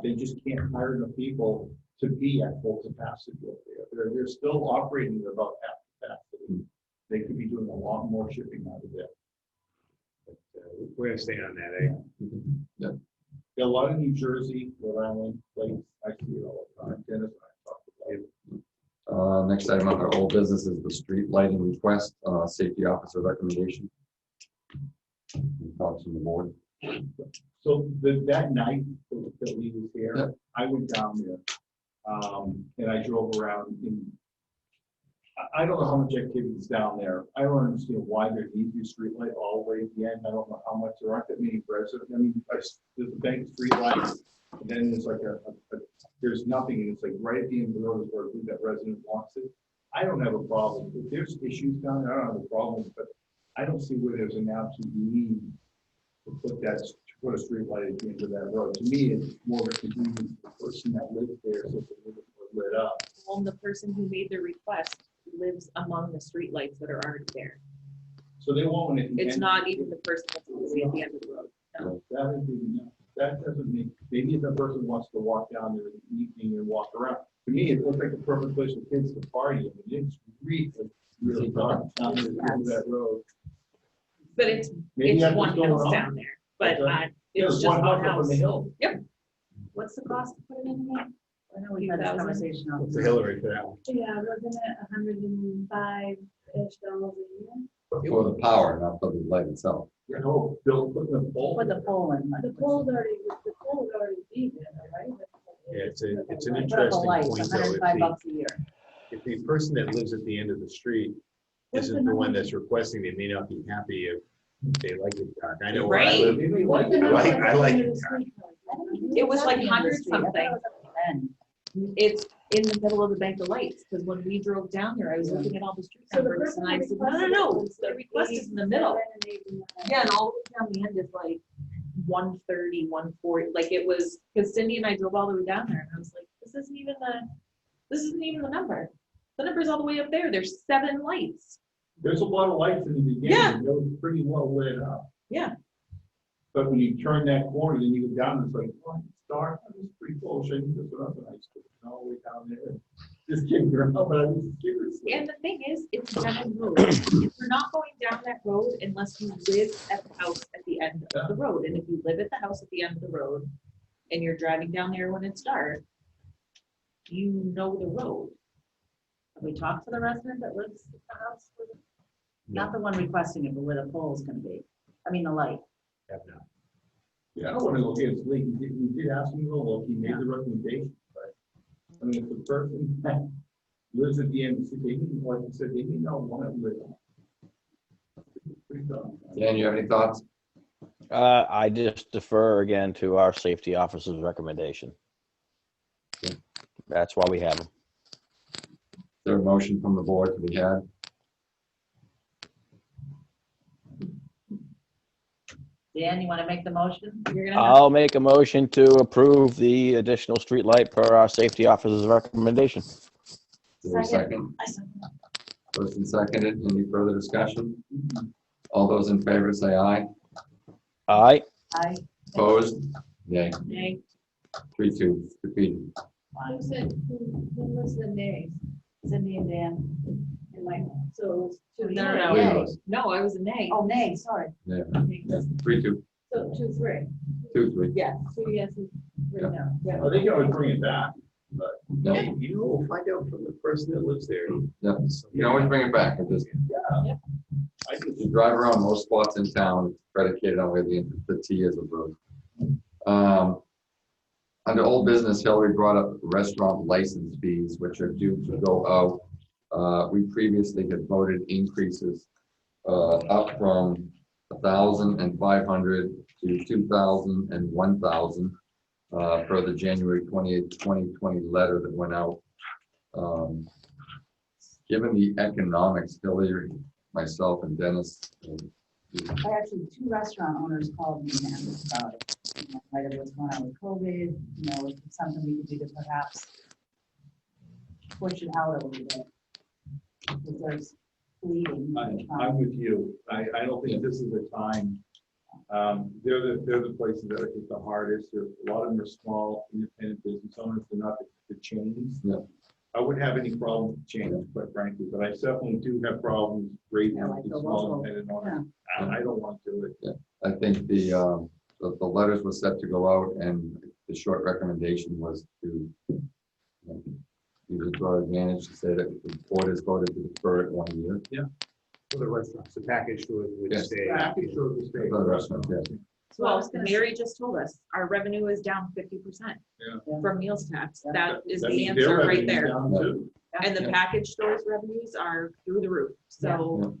They just can't hire enough people to be at full capacity over there. They're still operating at about half capacity. They could be doing a lot more shipping out of there. But, we're gonna stay on that, eh? Yeah. There are a lot of New Jersey, Rhode Island places. I see it all the time. Dennis and I talk about it. Next item on our old business is the street lighting request, safety officer recommendation. Any thoughts from the board? So that night that Lee was here, Yep. I went down there, and I drove around. I don't know how much activity is down there. I don't understand why there needs to be a street light all the way at the end. I don't know how much. There aren't that many residents. There's a bank street lights, and then there's like there's nothing, and it's like right at the end of the road is where that resident wants it. I don't have a problem. If there's issues down there, I don't have a problem, but I don't see where there's an absolute need to put a street light at the end of that road. To me, it's more of a convenience for the person that lives there, so it's a little bit lit up. Well, the person who made the request lives among the streetlights that are already there. So they won't. It's not even the person that's literally at the end of the road. No. That doesn't mean, maybe if that person wants to walk down there in the evening and walk around. To me, it looks like the perfect place for kids to party. It's really dark down there at the end of that road. But it's Maybe one that's what's house going down on. there, but There's it's just one one house up on house. the hill. Yep. What's the cost to put it in there? I know we had this 2,000. conversation on. What's the Hillary for that one? Yeah, wasn't it $105-ish a year? For the power, not for the light itself. No, Bill, put the pole. Put the pole in. The pole's already be there, right? Yeah, it's an Put up a interesting light, point, though. $105 a year. If the person that lives at the end of the street isn't the one that's requesting, they may not be happy if they like it dark. I know where I Right. live. I like it dark. It was like 100 I thought something. it was at the end. It's in the middle of the bank of lights, because when we drove down there, I was looking at all the street So the numbers, person and I who said, requested no, it was the request is in the middle. Yeah, and all the way down the end is like 130, 140, like it was, because Cindy and I drove all the way down there, and I was like, this isn't even the number. The number's all the way up there. There's 7 lights. There's a lot of lights in the beginning. Yeah. They were pretty well lit up. Yeah. But when you turn that corner, then you go down, it's like, oh, it's dark. It's pretty cool. Shaking this one up, and I stood all the way down there. Just kidding around, but I was seriously. And the thing is, it's not a road. You're not going down that road unless you live at the house at the end of the road. And if you live at the house at the end of the road and you're driving down there when it's dark, you know the road. Have we talked to the resident that lives at the house? Not the one requesting it, but where the pole is gonna be. I mean, the light. Have not. Yeah, I don't want to look at his leak. We did ask him to look. He made the recommendation, but I mean, if the person that lives at the end of the city, like I said, they may not want to live. Pretty dumb. Dan, you have any thoughts? I just defer again to our safety officer's recommendation. That's why we have them. Is there a motion from the board to be had? Dan, you want to make the motion? You're gonna I'll make a motion to approve the additional street light per our safety officer's recommendation. Is there a second? First and seconded. Any further discussion? All those in favor say aye. Aye. Aye. Opposed? Yay. Nay. 3-2, defeated. Who said, who was the nays? Cindy and Dan. And like, so it was No, Three no, of no. us. No, I was a nay. Oh, nay, sorry. Yeah, 3-2, So 2-3. 2-3. Yes. 2 yeses, 3 no. Yeah. Well, they can always bring it back, but No, You know, we'll find out from the person that lives there. yeah, you can always bring it back. It just, I think you drive around most spots in town, it's predicated on where the T is of road. Under old business, Hillary brought up restaurant license fees, which are due to go out. We previously had voted increases up from 1,500 to 2,000 and 1,000 per the January 28th, 2020 letter that went out. given the economics, Hillary, myself and Dennis, I actually, 2 restaurant owners called me and asked about it. In light of what's going on with COVID, you know, if it's something we could do to perhaps push it out a little bit. Because there's bleeding. I'm with you. I don't think this is the time. They're the places that are hit the hardest. A lot of them are small, independent business owners. They're not the chains. Yeah. I wouldn't have any problem with chains, quite frankly, but I definitely do have problems raising like these the small local, independent owners. And I don't want to do it. Yeah, I think the letters were set to go out, and the short recommendation was to use it to our advantage to say that the board has voted to defer it 1 year. Yeah. For the restaurants, the package stores would Yes. stay. Package stores will stay. For the restaurant, yeah. So I was Well, gonna Mary just told us our revenue is down 50% Yeah. from meals tax. That is That the means their answer right revenue's there. down too. And the Yeah. package stores revenues are through the roof. So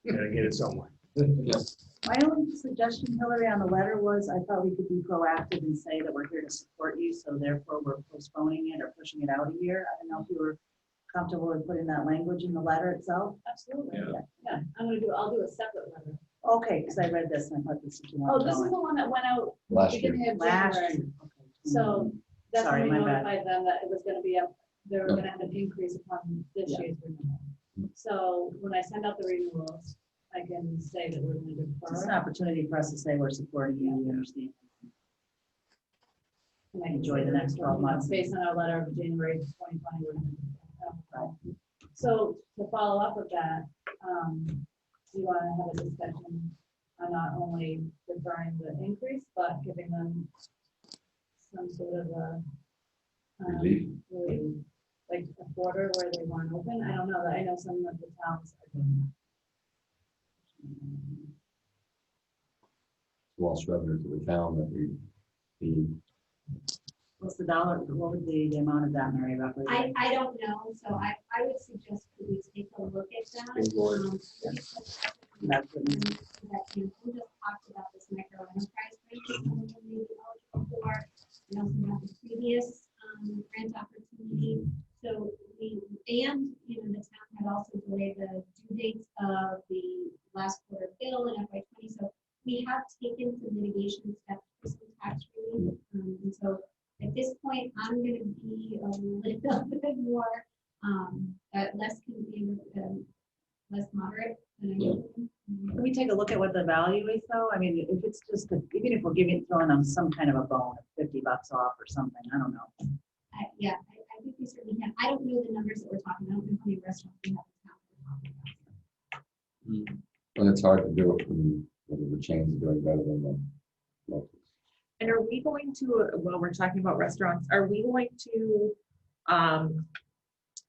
Gotta get it somewhere. Yes. My only suggestion, Hillary, on the letter was I thought we could be proactive and say that we're here to support you, so therefore we're postponing it or pushing it out a year. I don't know if you were comfortable with putting that language in the letter itself. Absolutely. Yeah. Yeah, I'll do a separate letter. Okay, because I read this and I thought this is the one. Oh, this is the one that went out Last year. beginning of Last January. year. Okay. So that's Sorry, when we my bad. notified them that it was gonna be they were gonna have an increase upon this Yeah. year's renewal. So when I send out the renewals, I can say that we're gonna It's an defer. opportunity for us to say we're supporting you, we understand. And I can Enjoy say the that, next 12 months. Based on our letter of January 2020. we're gonna defer. So to follow up with that, do you wanna have a discussion on not only deferring the increase, but giving them some sort of a Relief. relief, like a quarter where they weren't open? I don't know, I know some of the towns are doing Lost revenue to the town that we What's the dollar, what would the amount of that, Mary, roughly? I don't know, so I would suggest that we take a look at that. Invoice. That's what we- That you just talked about this micro enterprise grant that someone may be eligible for. We also have the previous grant opportunity. So the town had also delayed the due dates of the last quarter bill in FY20. So we have taken some mitigation steps for some tax relief. And so at this point, I'm going to be a little bit more less moderate than I usually am. Can we take a look at what the value is though? I mean, if it's just, even if we're throwing them some kind of a bone of $50 off or something, I don't know. I think we certainly can. I don't know the numbers that we're talking about, how many restaurants we have in town that we're talking about. and it's hard to do it when the chains are doing better than the locals. And are we going to, while we're talking about restaurants, are we going to, I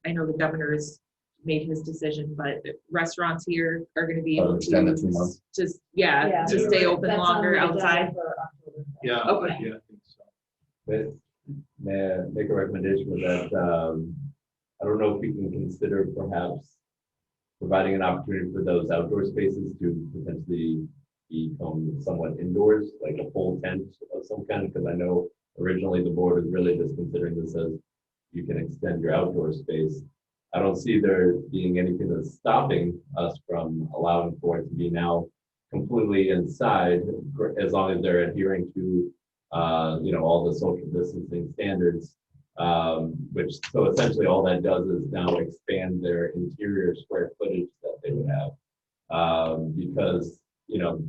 know the governor's made his decision, but restaurants here are gonna be able Extend it 2 months. to just, to stay open That's on longer the agenda outside? for October. Yeah. Okay. Yeah, I think so. But may I make a recommendation with that? I don't know if we can consider perhaps providing an opportunity for those outdoor spaces to potentially become somewhat indoors, like a full tent of some kind, because I know originally the board was really just considering this as you can extend your outdoor space. I don't see there being anything that's stopping us from allowing for it to be now completely inside, as long as they're adhering to all the social distancing standards, which so essentially all that does is now expand their interior square footage that they would have, because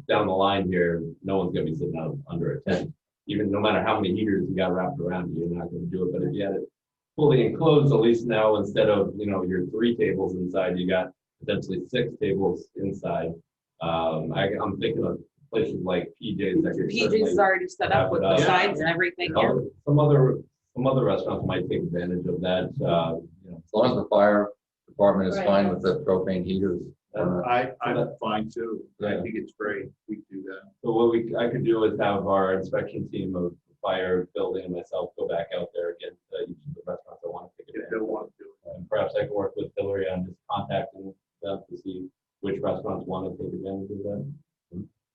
down the line here, no one's gonna be sitting out under a tent, even no matter how many heaters you got wrapped around you, you're not gonna do it. But if you had it fully enclosed, at least now, instead of your 3 tables inside, you got potentially 6 tables inside. I'm thinking of places like PJ's that could PJ's is already set up with the sides and everything. Yeah. Some other restaurants might take advantage of that. As long as the fire department is fine with the propane heaters. I'm fine too. I think it's great. We can do that. So what I could do is have our inspection team of fire, building, and myself go back out there again to each of the restaurants that want to take advantage. If they want to do it. And perhaps I can work with Hillary on just contacting them to see which restaurants want to take advantage of that.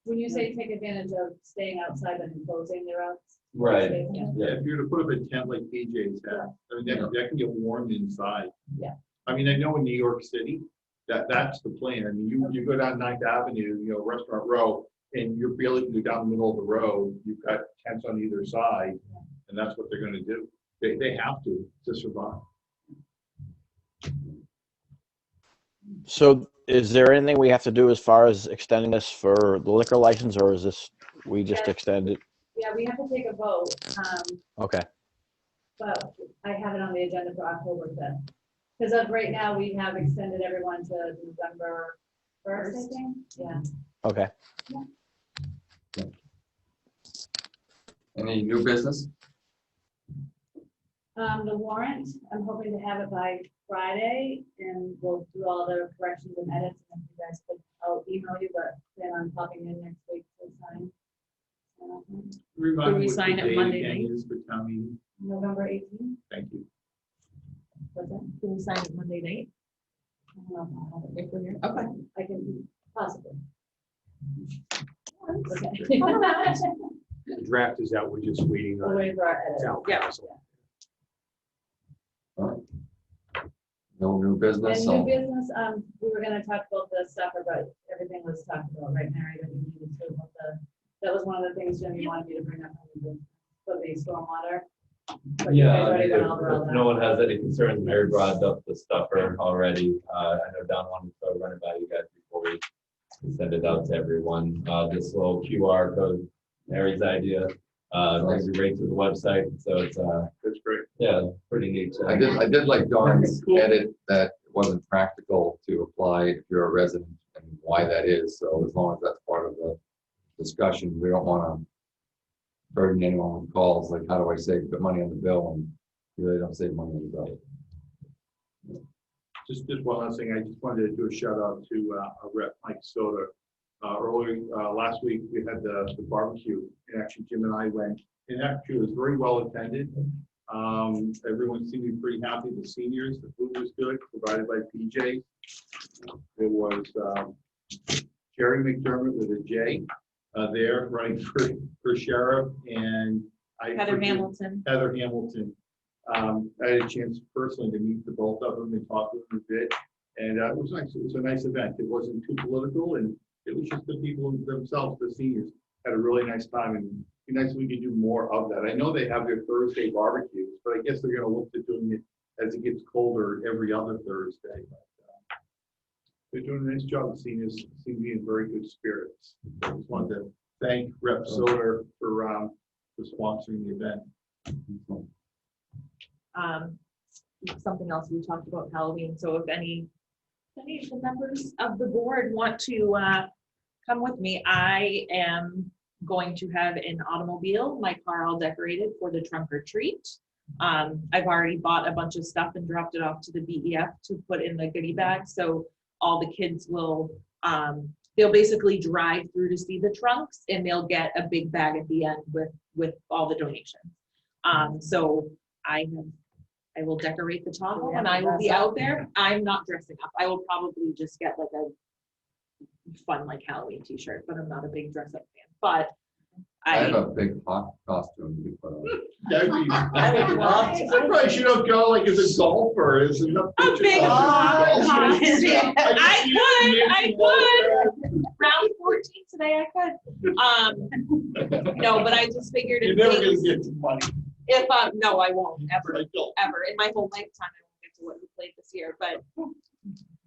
When you say take advantage of staying outside and closing their outs. Right. Yeah. Yeah, if you're gonna put up a tent like PJ's have, I mean, that can get warm inside. Yeah. I mean, I know in New York City, that's the plan. I mean, you go down 9th Avenue, Restaurant Row, and you're barely going to go down the middle of the road. You've got tents on either side, and that's what they're going to do. They have to survive. So is there anything we have to do as far as extending this for the liquor license, or is this, we just Yes. extend it? Yeah, we have to take a vote, Okay. but I have it on the agenda for October 5th. Because of right now, we have extended everyone to November 1st, I think. Yeah. Okay. Any new business? The warrant, I'm hoping to have it by Friday, and we'll do all the corrections and edits, and if you guys could, I'll email you, but plan on popping in next week to sign. Remind Do we me what the sign it date Monday again night? is for town meeting. November 18th. Thank you. What's that? Can we sign it Monday night? I don't know if I'll have it. If we're here? Okay. I can possibly. The draft is out, we're just waiting We'll on. wait for our edit. town Yeah. council. All right. No new business. And so- new business, we were gonna talk about the stuffer, but everything was talked about, right, Mary, that you needed to, about that was one of the things Jim, you wanted me to bring up for the stormwater. But you guys Yeah, I already mean, went over all if that. no one has any concerns, Mary brought up the stuffer already. I know Don wanted to run it by you guys before we send it out to everyone. This little QR code, Mary's idea, brings you right to the website, so it's, That's great. yeah, pretty neat. I did like Dawn's edit that it wasn't practical to apply if you're a resident and why that is. So as long as that's part of the discussion, we don't want to burden anyone with calls, like, how do I save, put money on the bill, and you really don't save money on the bill. Just one last thing, I just wanted to do a shout out to our rep, Mike Soda. Earlier, last week, we had the barbecue, and actually Jim and I went, and actually it was very well attended. Everyone seemed to be pretty happy, the seniors, the food was good, provided by PJ. There was Jerry McDermott with a J there running for sheriff, and Heather Hamilton. Heather Hamilton. I had a chance personally to meet the both of them and talk to them a bit, and it was nice. It was a nice event. It wasn't too political, and it was just the people themselves, the seniors, had a really nice time, and it'd be nice if we could do more of that. I know they have their Thursday barbecues, but I guess they're going to look to doing it as it gets colder every other Thursday. But, they're doing a nice job. The seniors seem to be in very good spirits. I just wanted to thank Rep. Soder for sponsoring the event. Something else we talked about Halloween. So if any of the members of the board want to come with me, I am going to have an automobile, my car all decorated for the trunk or treat. I've already bought a bunch of stuff and dropped it off to the BEF to put in the goodie bag. So all the kids will, they'll basically drive through to see the trunks, and they'll get a big bag at the end with all the donations. So I will decorate the Tahoe, and I will be out there. I'm not dressing up. I will probably just get like a fun like Halloween t-shirt, but I'm not a big dress up fan. But I have a big hot costume to put on. That'd be, I would love to. I probably should have gone like as a golfer. As a big hot costume. I could. Round 14 today, I could. No, but I just figured You're if never gonna things- get to money. If no, I won't ever, ever in my whole lifetime. I won't get to what we played this year, but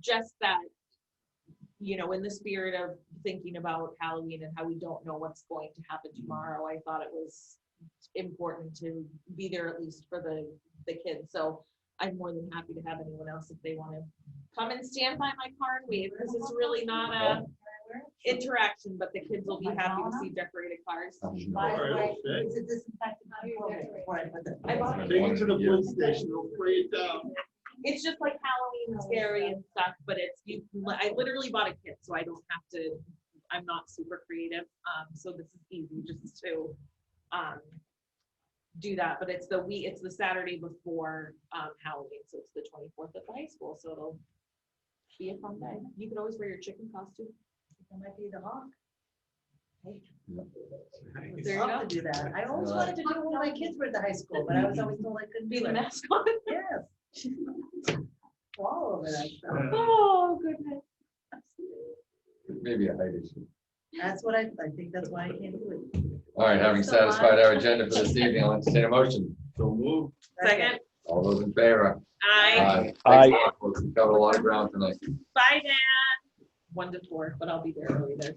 just that, in the spirit of thinking about Halloween and how we don't know what's going to happen tomorrow, I thought it was important to be there at least for the kids. So I'm more than happy to have anyone else if they want to come and stand by my car and wave, because it's really not a interaction, but the kids will be happy to see decorated cars. By the way, it's a disinfectant. I bought it. Take it to the police station. They'll spray it down. It's just like Halloween scary and stuff, but I literally bought a kit, so I don't have to, I'm not super creative. So this is easy just to do that, but it's the Saturday before Halloween. So it's the 24th at the high school. So it'll be a fun day. You can always wear your chicken costume. It might be the hawk. There you Love go. to do that. I always wanted to do it when my kids were at the high school, but I was always told I couldn't Be do the it. mascot. Yes. Swallow over that stuff. Oh, goodness. Maybe a height issue. That's what I think that's why I can't do it. All right, having satisfied our agenda for this evening, I'll entertain a motion. So move. Second. All those in favor? Aye. Thanks a lot, folks. We covered a lot of ground tonight. Bye, Dan. 1 to 4, but I'll be there early there.